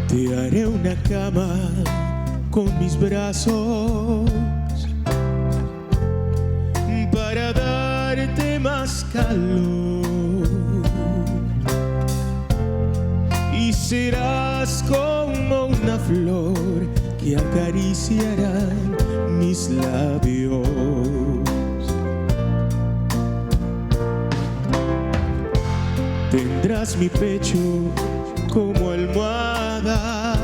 B: Te haré una cama con mis brazos para darte más calor y serás como una flor acariciarán mis labios. Tendrás mi pecho como almohada,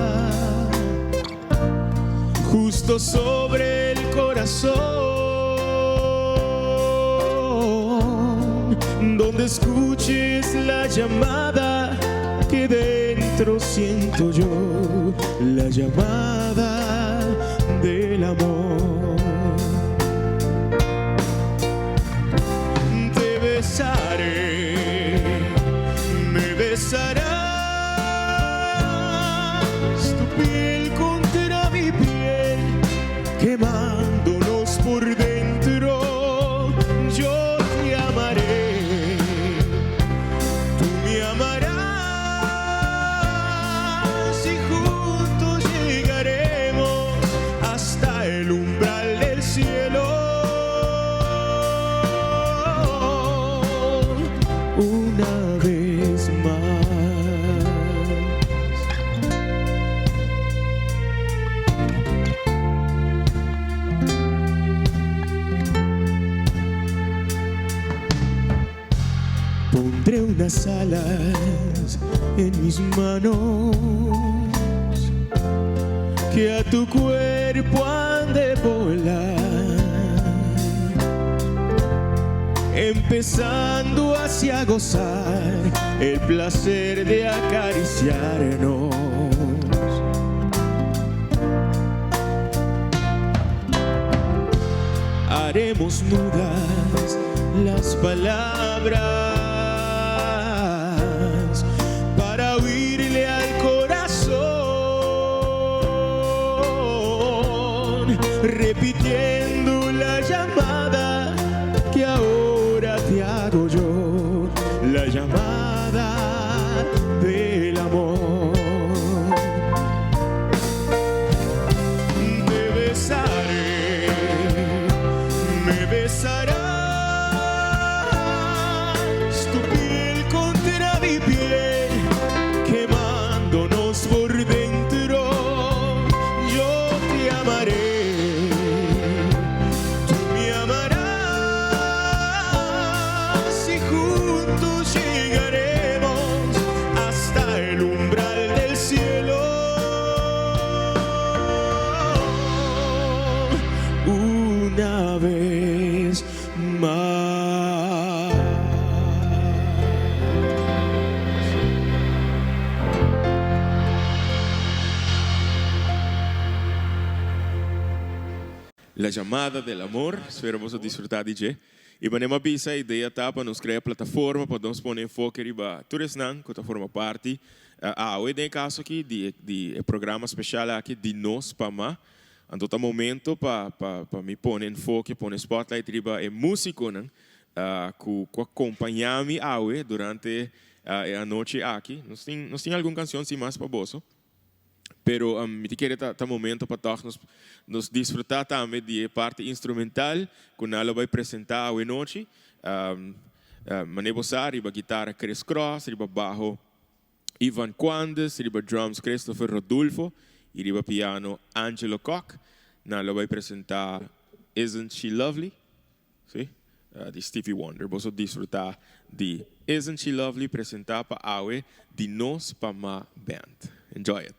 B: justo sobre el corazón, donde escuches la llamada que dentro siento yo, la llamada del amor. Te besaré, me besarás, tu piel contra mi piel, quemándonos por dentro. Yo te amaré, tú me amarás, y juntos llegaremos hasta el umbral del cielo. Una vez más. Pondré unas alas en mis manos que a tu cuerpo han de volar, empezando así a gozar el placer de acariciarnos. Haremos mudas las palabras para oírle al corazón, repitiendo la llamada que ahora te hago yo, la llamada del amor. Te besaré, me besarás, tu piel contra mi piel, quemándonos por dentro. Yo te amaré, tú me amarás, y juntos llegaremos hasta el umbral del cielo. Una vez más.
A: La llamada del amor, esperamos disfrutar DJ. E vamos a ideia tá para nos criar plataforma para nós pôr enfoque riba turisnan, que forma parte. Hoje tem caso aqui de programa especial aqui de nós para má. En tot momento para me pôr enfoque, pôr spotlight riba músico, né? Que acompanha-me durante a noite aqui. Nós tem alguma canção sim mais para você. Pero me queria tá momento para todos nos desfrutar também de parte instrumental que nós vai apresentar hoje noite. Manebosar riba guitarra Chris Cross, riba bajo Ivan Quandes, riba drums Christopher Rodolfo e riba piano Angelo Koch. Nós vai apresentar Isn't She Lovely? Sim? De Stevie Wonder. Vamos desfrutar de Isn't She Lovely apresentar para hoje de Nos Pama Band. Enjoy it.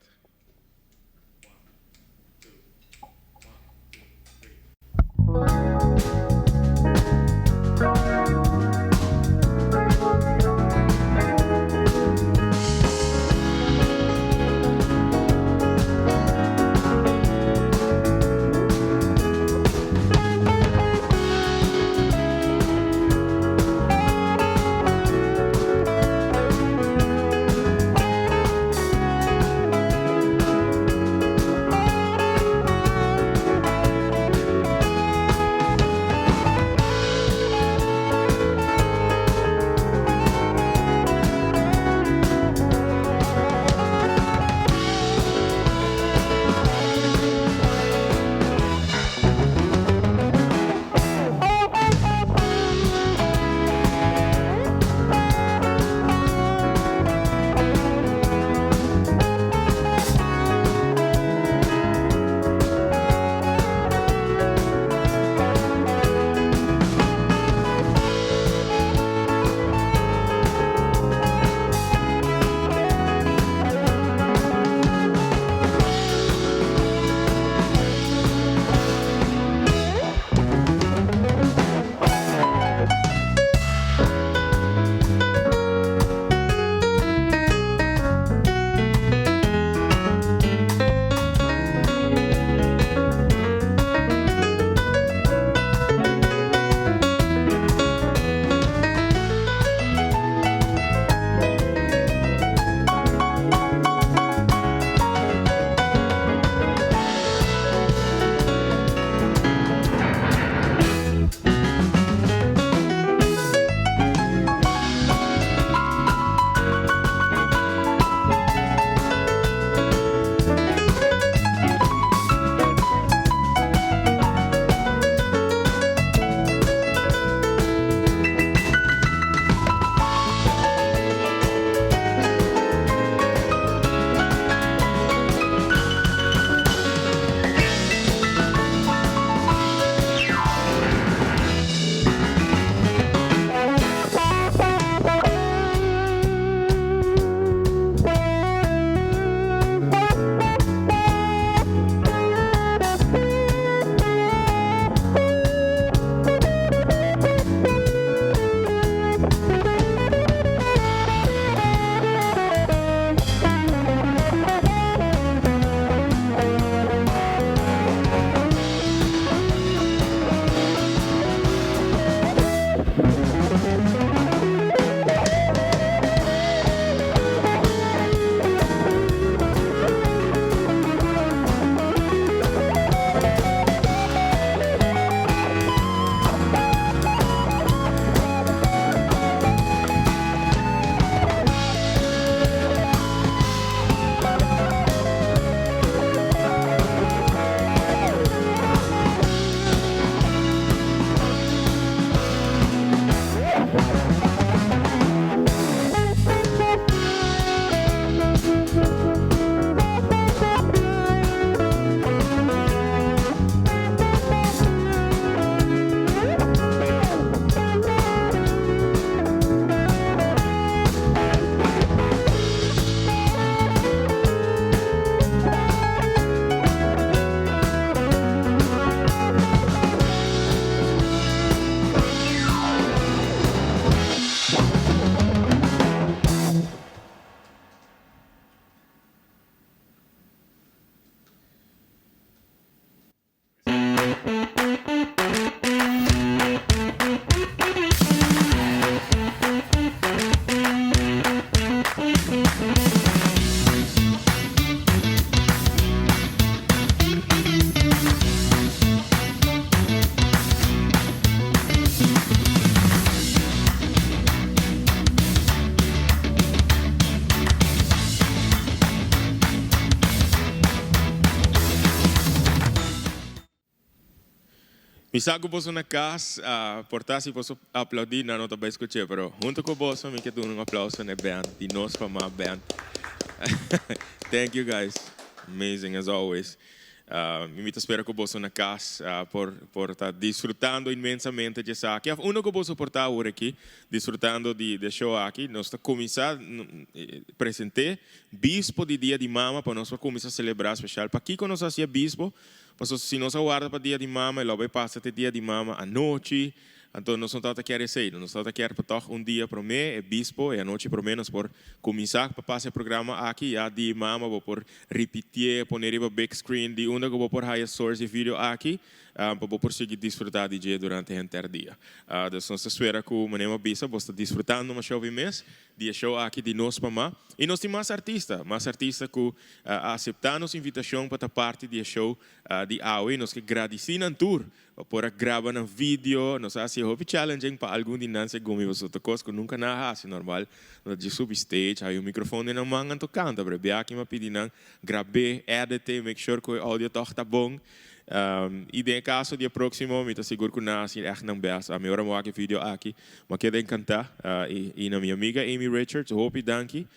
A: Mi saco vos na casa, portar si posso aplaudir, não também escutei, pero junto com vos, me quero um aplauso na band, de nós para a band. Thank you guys, amazing as always. Me espero que você na casa por estar desfrutando imensamente de essa aqui. A única que você portar hoje aqui, desfrutando de show aqui, nós estamos começar apresentar bispo de dia de mama para nós começar a celebrar especial. Para aqui quando nós fazia bispo, se nós aguarda para dia de mama, ele vai passar até dia de mama à noite. Então, nós não estamos aqui a receber, nós estamos aqui para dia para mim, é bispo, e a noite para mim, nós por começar para passar o programa aqui, já de mama, vou por repetir, pôr o big screen, de onde eu vou por high source de vídeo aqui, para por seguir desfrutar de dia durante o inteiro dia. Então, nós esperamos que o Manema Bisa você desfrutando uma show de mês, de show aqui de nós para mim, e nós temos mais artistas que aceitaram nossa invitação para parte de show de AOE, nós que agradecemos na tour, por gravar um vídeo, nós fazemos challenging para algum de nós que você tocou, que nunca na assim normal, de substage, aí o microfone na mão tocando, para ver aqui uma pedida, gravar, editar, make sure que o áudio está bom. E de caso dia próximo, me estou seguro que nós echt não best, a minha hora mo aqui vídeo aqui, mas quero cantar e na minha amiga Amy Richards, hope danke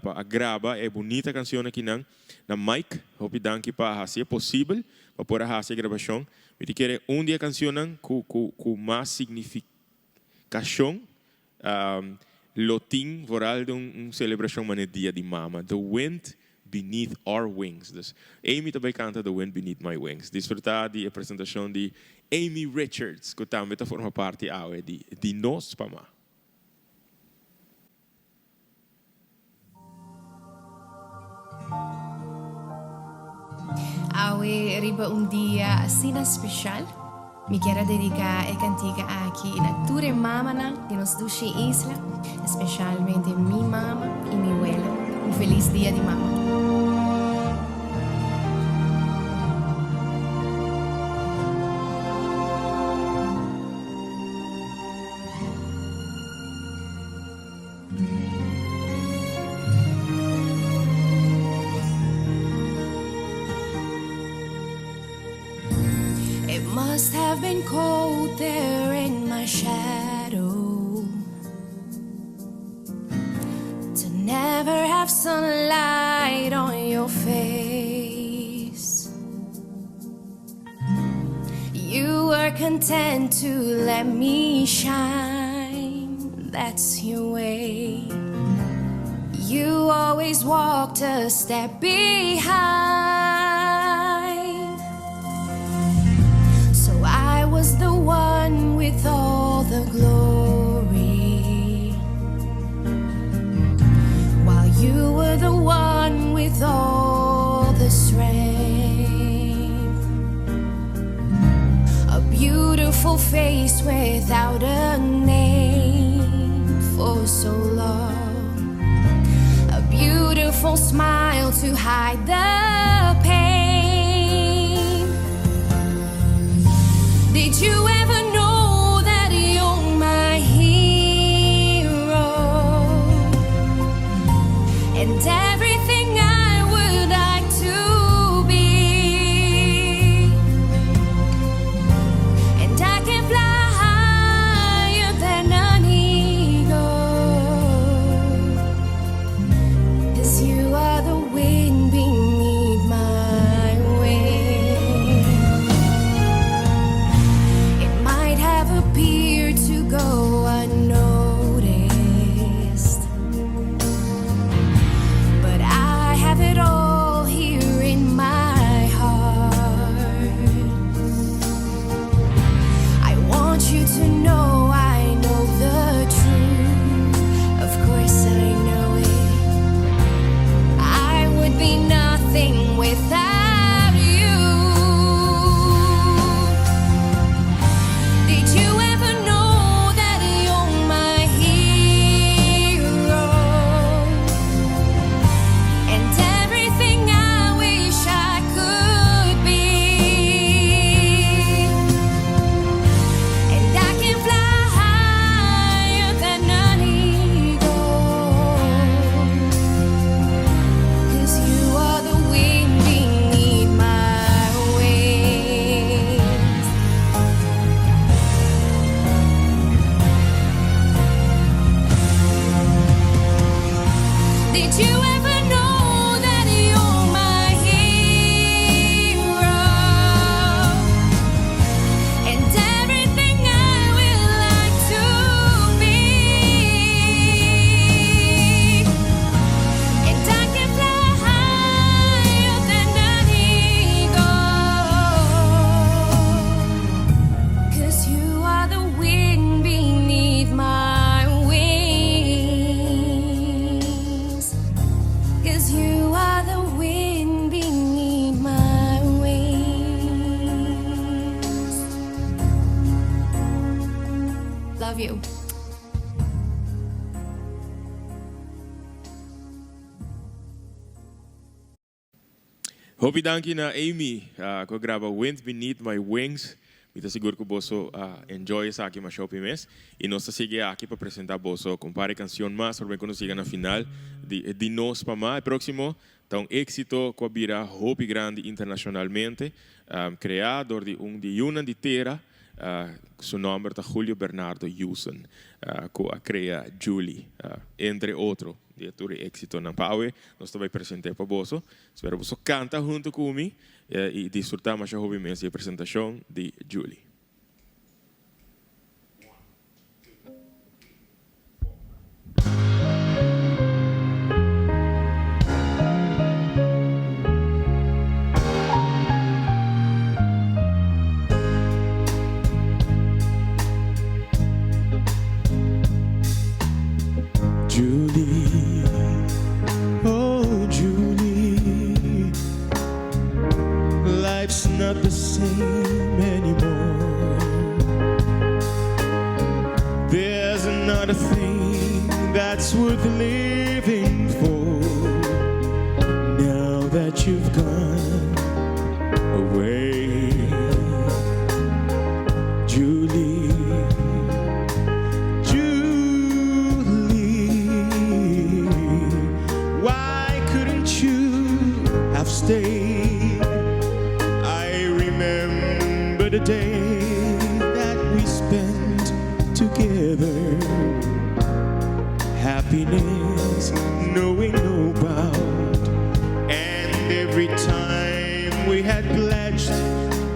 A: para gravar é bonita canção aqui na mic, hope danke para se é possível para poder fazer a gravação. Me quero dia canção com mais significação, lotim voral de celebração mané dia de mama, the wind beneath our wings. Dus Amy também canta The Wind Beneath My Wings. Desfrutar de apresentação de Amy Richards, que também forma parte de nós para mim.
I: Awe riba dia assim especial. Me quero dedicar a cantiga aqui na tua mamana de nos duas islas, especialmente minha mama e minha abuela. Feliz dia de mama. It must have been cold there in my shadow to never have sunlight on your face. You were content to let me shine, that's your way. You always walked a step behind. So I was the one with all the glory, while you were the one with all the strength. A beautiful face without a name for so long. A beautiful smile to hide the pain. Did you ever know that you're my hero? And everything I would like to be. And I can fly higher than an eagle, 'cause you are the wind beneath my wings. It might have appeared to go unnoticed, but I have it all here in my heart. I want you to know I know the truth. Of course I know it. I would be nothing without you. Did you ever know that you're my hero? And everything I wish I could be. And I can fly higher than an eagle, 'cause you are the wind beneath love you.
A: Hopi danki na Amy. Ko graba Wind Beneath My Wings. Mita siguro ko boso enjoy sa aqui mas shopping mes. E nós sigue aqui para apresentar boso compare canção mais para quando siga na final de nós para mais próximo. Então éxito com a bira Hopi grande internacionalmente. Criador de de una de terra. Seu nome é Julio Bernardo Yusen. Com a crea Julie. Entre outros. Diretor de éxito na Paue, nós também apresentamos para você. Espero que você canta junto comigo e desfrutar mais a apresentação de Julie.
B: Julie, oh Julie, life's not the same anymore. There's another thing that's worth living for. Now that you've gone away, Julie. Stay. I remember the day that we spent together. Happiness knowing no bound. And every time we had pledged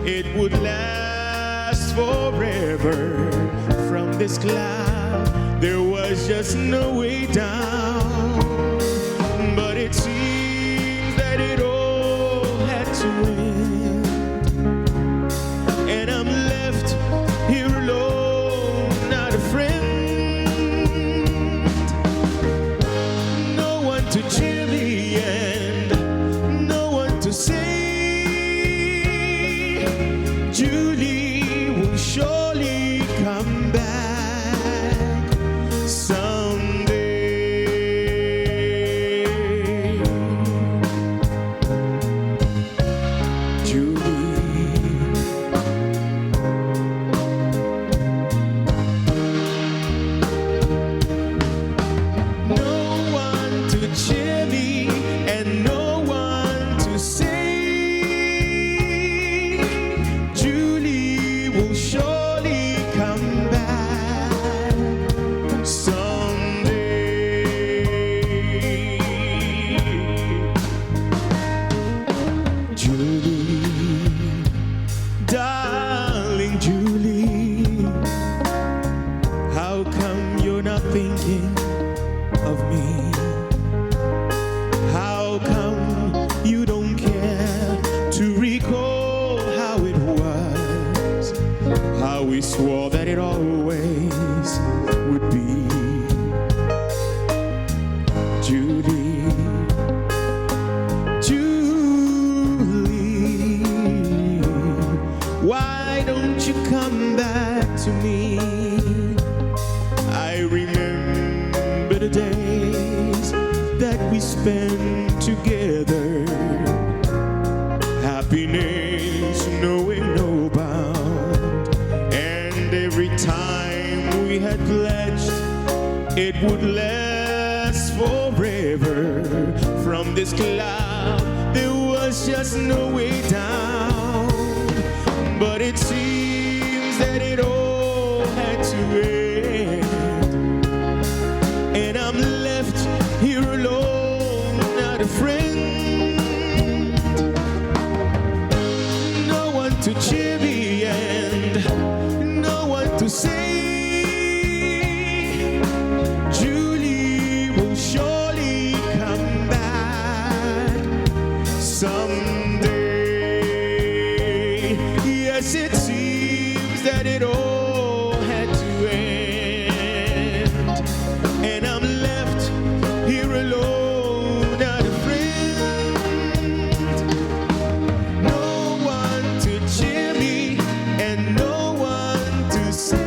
B: it would last forever. From this cloud there was just no way down. But it seems that it all had to end, and I'm left here alone, not a friend, no one to cheer me and no one to say Julie will surely come back someday. We swore that it always would be. Julie, Julie, why don't you come back to me? I remember the days that we spent together. Happiness knowing no bounds. Every time we had pledged it would last forever. From this cloud there was just no way down. But it seems that it all had to end, and I'm left here alone, not a friend, no one to cheer me and to say Julie will surely come back someday. Yes, it seems that it all had to end, and I'm left here alone, not a friend, no one to cheer me and no one to say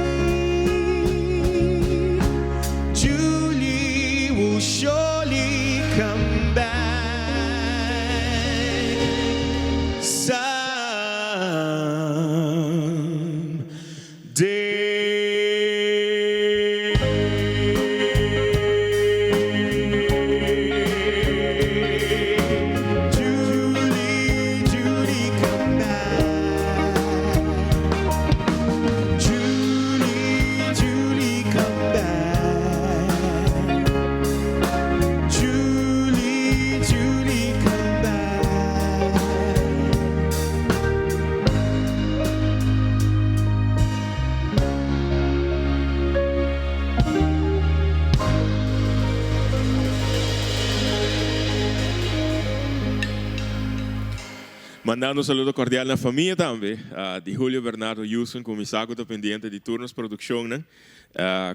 A: Mandando um saludo cordial na família também, de Julio Bernardo Yuson, comissário dependiente de turnos produção, né?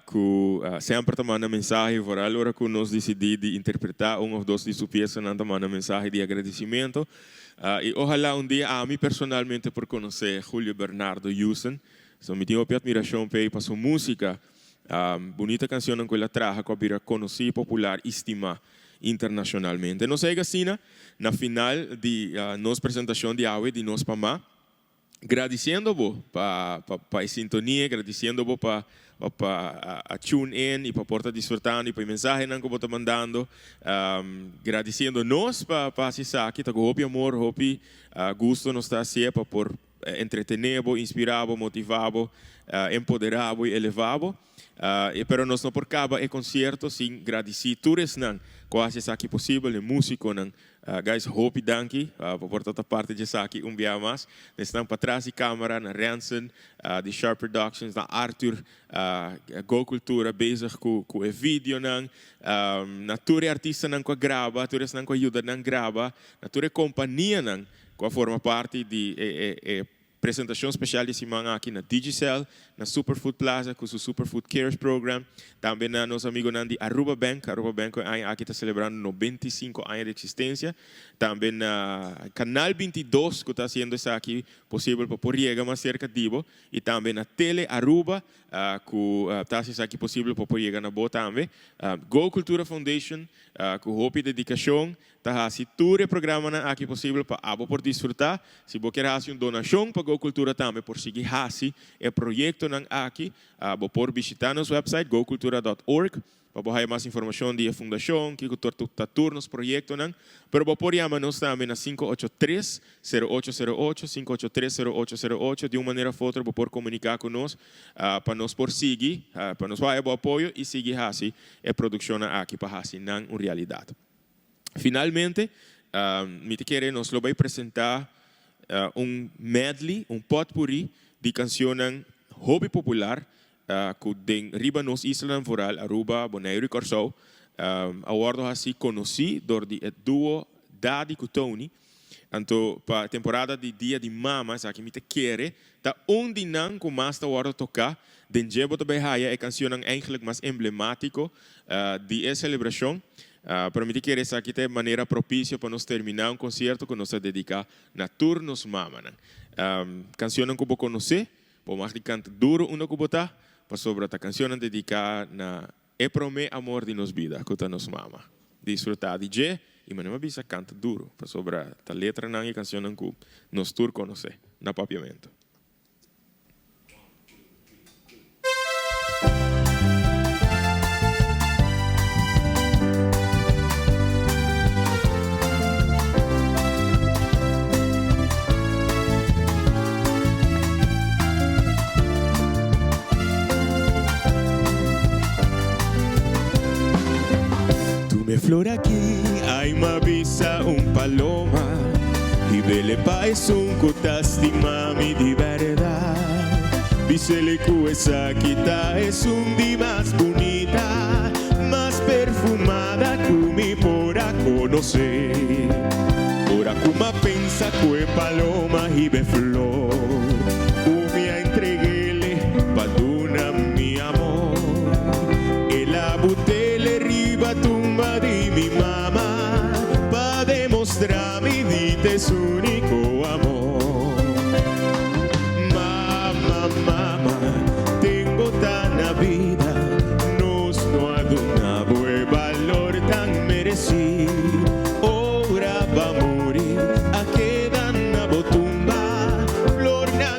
A: Que sempre te manda mensagem, por a hora que nós decidimos interpretar ou dois de suas peças, nos manda mensagem de agradecimento. E ojalá dia a mim personalmente por conhecer Julio Bernardo Yuson, so me tenho admiração para sua música, bonita canção que ela traz, que é conhecida, popular, estimada internacionalmente. Nós chegamos assim, na final de nossa apresentação de AWE, de nossa mamá, agradecendo-vos para a sintonia, agradecendo-vos para tune in e para portar desfrutando e para a mensagem que você está mandando, agradecendo-nos para assistir aqui, tá com hopi amor, hopi gosto nos está assim para por entretener-vos, inspirar-vos, motivar-vos, empoderar-vos e elevar-vos. Pero nós não por cabo é concerto sem agradecer todos não quase aqui possível o músico não guys hope danke por toda parte de aqui dia mais estão para trás de câmera na Ranson de Sharp Productions na Arthur Go Cultura bezig com o vídeo não na tour artista não com grava tours não com ajuda não grava na tour companhia não com forma parte de apresentação especial de semana aqui na Digicel, na Superfood Plaza, com o Superfood Cares Program. Também na nosso amigo de Aruba Bank. Aruba Bank aqui está celebrando 95 anos de existência. Também na Canal 22, que está sendo isso aqui possível para por chegar mais cerca de Ibo. E também na Tele Aruba, que está sendo aqui possível para por chegar na Boa também. Go Cultura Foundation, com Hope Dedicação. Está assim, todo o programa aqui possível para abo por desfrutar. Se você quer fazer uma donação para Go Cultura também, por seguir assim, o projeto aqui, abo por visitar nosso website, gocultura.org, para ter mais informação da fundação, que está turnos projeto, pero você pode chamar-nos também na 583-0808, 583-0808, de uma maneira ou outra, para comunicar conosco, para nos por seguir, para nos dar apoio e seguir assim, a produção aqui para assim, não uma realidade. Finalmente, me queremos nos vai apresentar medley, potpourri de canções hobby popular que den riba nos Isla Foral, Aruba, Bonaire e Corsou, awardo assim conhecido do duo Daddy e Tony. Então, para a temporada de Dia de Mama, aqui me quer, tá onde não com mais awardo tocar, den jebo também é canção eigenlijk mais emblemático de celebração. Para mim, querer aqui de maneira propícia para nós terminar um concerto que nós dedicar na Turnos Mama. Canção que eu conhecer, por mais que cante duro, uma que botar, para sobre a canção dedicar na E Promê Amor de Nos Vida, que está nos Mama. Disfrutar de G e mas não bisa canta duro, para sobre a letra na e canção que nós tur conhecer na papiamento.
B: Me flor aquí, hay me avisa un paloma y vele pa es un cotasti mami di verdad. Visele que esa quita es un di más bonita, más perfumada que mi por a conocer. Ora como pensa que paloma y ve flor, me entreguele pa duna mi amor. E la butele riba tumba di mi mamá, pa demostrar mi vida es único amor. Mama, mama, tengo tanta vida, nos no ha donado el valor tan merecido. Ora va a morir, a quedar na botumba, flor na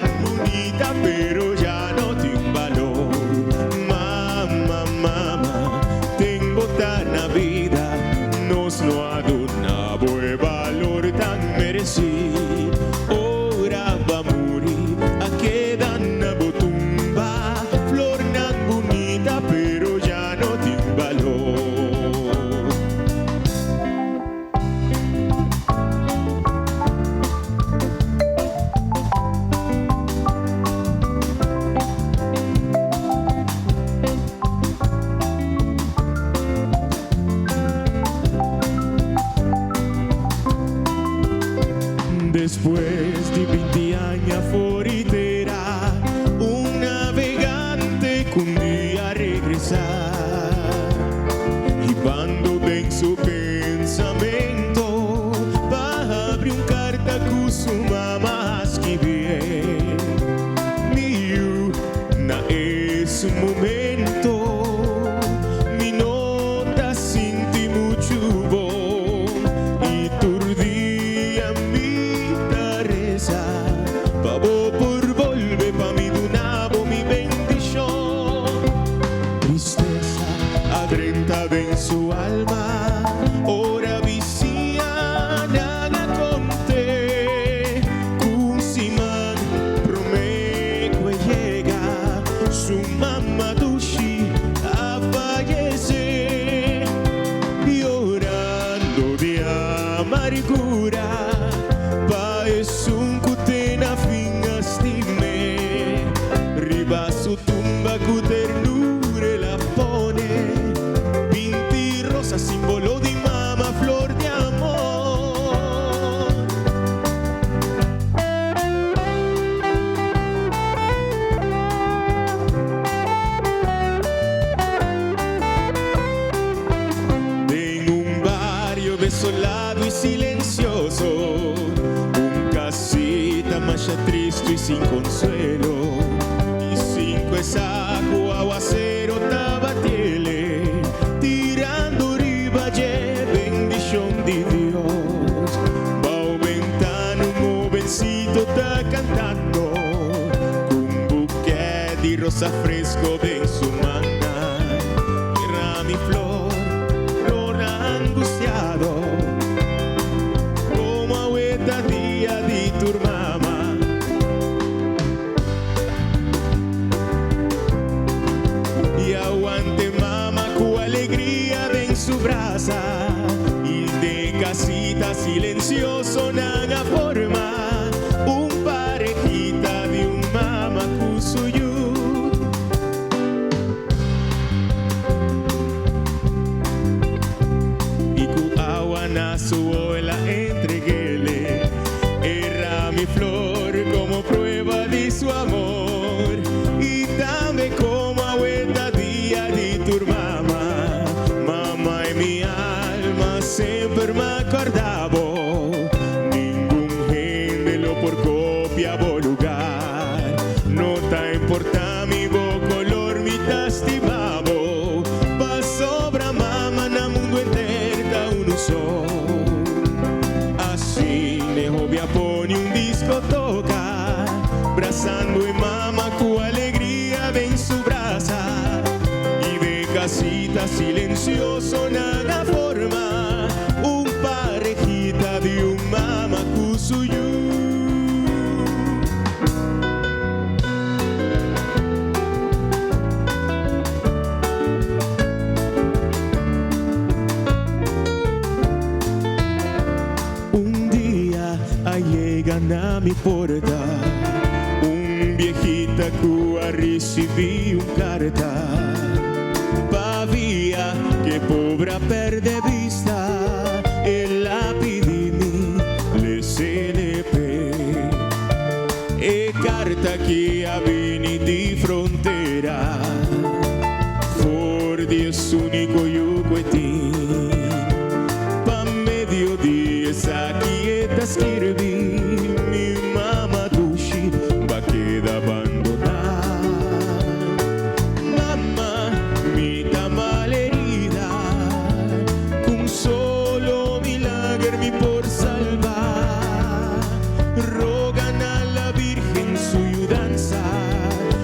B: Después de 20 años fuera un navegante que un día regresar, y cuando en su pensamiento va a abrir un carta que su mamá escribió. Niu, na ese momento mi nota sinti mucho bom y turdía mi reza pavo por volver pa mi donavo mi bendición. Tristeza adrentada en su alma, ora vicina nada conté, cusiman prometo llega su mamá dushi a fallecer, llorando de amargura pa es un cutena fingas dime, riba su tumba cu ternura la pone, pinti rosa símbolo de mamá, flor de amor. En un barrio desolado y silencioso, un casita más triste y sin consuelo, y 5 esa aguacero tabatiele, tirando riba ye bendición de Dios. Bao ventana un jovencito está cantando, con un buquete de rosa fresco de su mano, y rami flor, flora angustiado, como agüeta día de tu mamá. Y aguante mamá con alegría en su brasa, y de casita silencioso nada forma un parejita de un mamá con suyo. Y cu agua na su ola entreguele, era mi flor como prueba de su amor, y dame como agüeta día de tu mamá. Mamá en mi alma siempre me acordaba, ningún gente lo por copia o lugar, no te importa mi bo color mi te estimabo, pa sobra mamá na mundo entero da uno sol. Así me obvia pone un disco toca, brazando y mamá con alegría ven su brasa, y de casita silencioso nada forma un parejita de un mamá con suyo. Un día llegan a mi puerta un viejita que recibí un carta, pavía que pobre perde vista, el lápiz le CLP, e carta que avini di frontera, for Dios único yucuetín, pa medio di esa quieta escribí, mi mamá dushi va queda abandonada. Mamá, mi tamal herida, con solo milagro mi por salvar, rogan a la Virgen su ayudanza,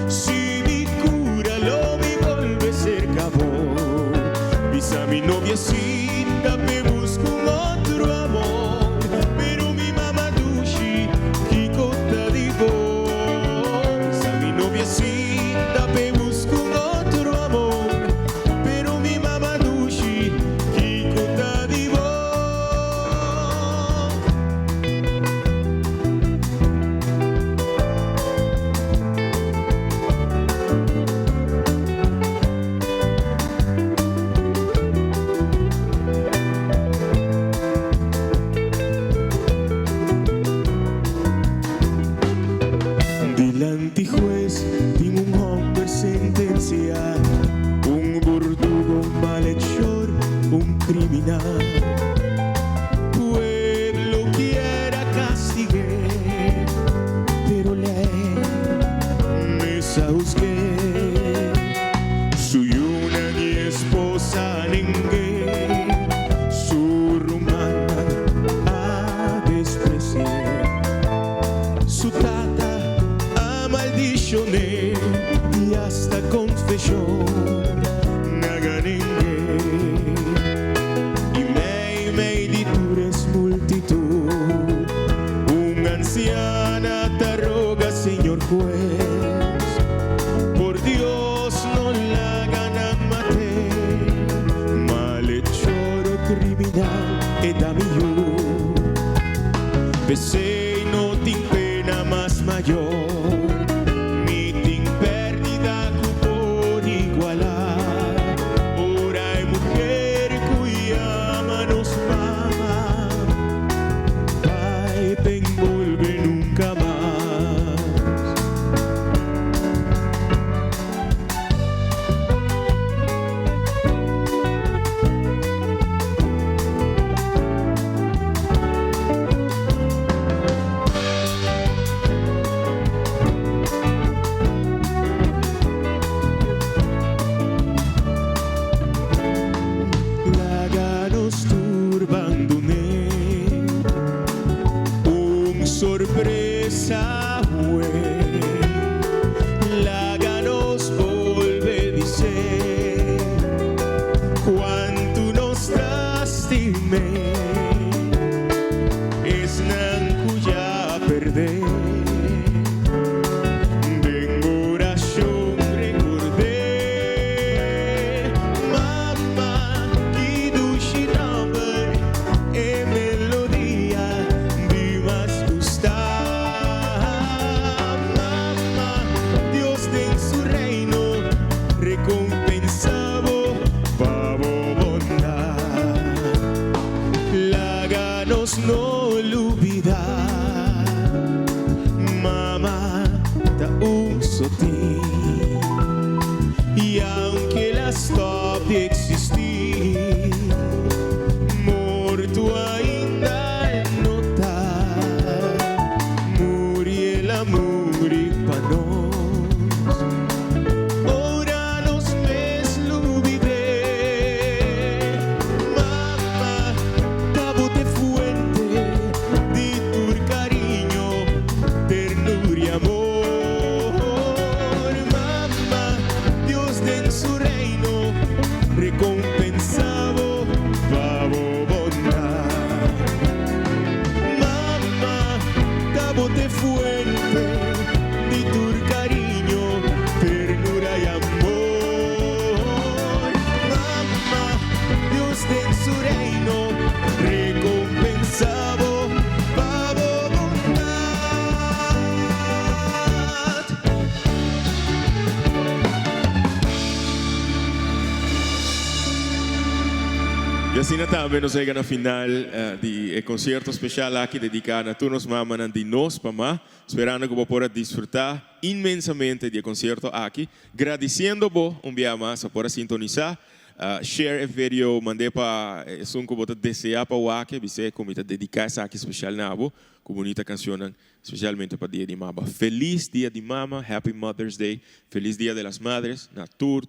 B: si mi cura lo mi vuelve cerca vos, su tata a maldicioné y hasta confesó naganengue y me di dures multitud. Un anciana te roga, señor juez, por Dios no la gana mate, malhechor criminal e damio. Besé no tin pena más mayor, ni tin pérdida por igualar. Ora hay mujer cuya manos mama, pai te envolve nunca más. Sorpresa fue, la ganos volve dice, cuanto nos lastimé, es nan cuya perder. Vengo oración recordé, mamá, y dushi number, e melodía, di más gustar. Recompensavo pavo bondad, láganos no olvidar, mamá da un sotín, y aunque la stop existir, morto ainda notar, muri el amor y panos. Recompensavo pavo bondad, mamá, tabote fuerte di tu cariño, ternura y amor. Mamá, Dios en su reino, recompensavo pavo bondad.
A: E assim também nós chegamos ao final do concerto especial aqui dedicado a todos os mamães de nós, mamá, esperando que você possa desfrutar imensamente do concerto aqui, agradecendo-vos dia mais por sintonizar, share o vídeo, mandei para o que você deseja para o aqui, você como dedicar essa aqui especial na abo, com bonita canção, especialmente para o dia de mama. Feliz dia de mama, Happy Mother's Day, feliz dia de las madres, na tour,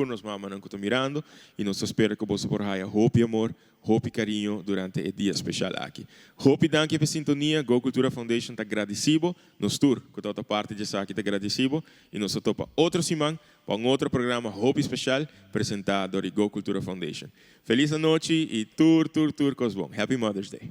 A: nos mamães não estão mirando, e nós esperamos que você possa ter hope e amor, hope e carinho durante o dia especial aqui. Hope e danke pela sintonia, Go Cultura Foundation está agradecido, nos tour, com toda parte de aqui está agradecido, e nós topa outro semana para outro programa Hope especial apresentado por Go Cultura Foundation. Feliz noite e tour, cosbon. Happy Mother's Day.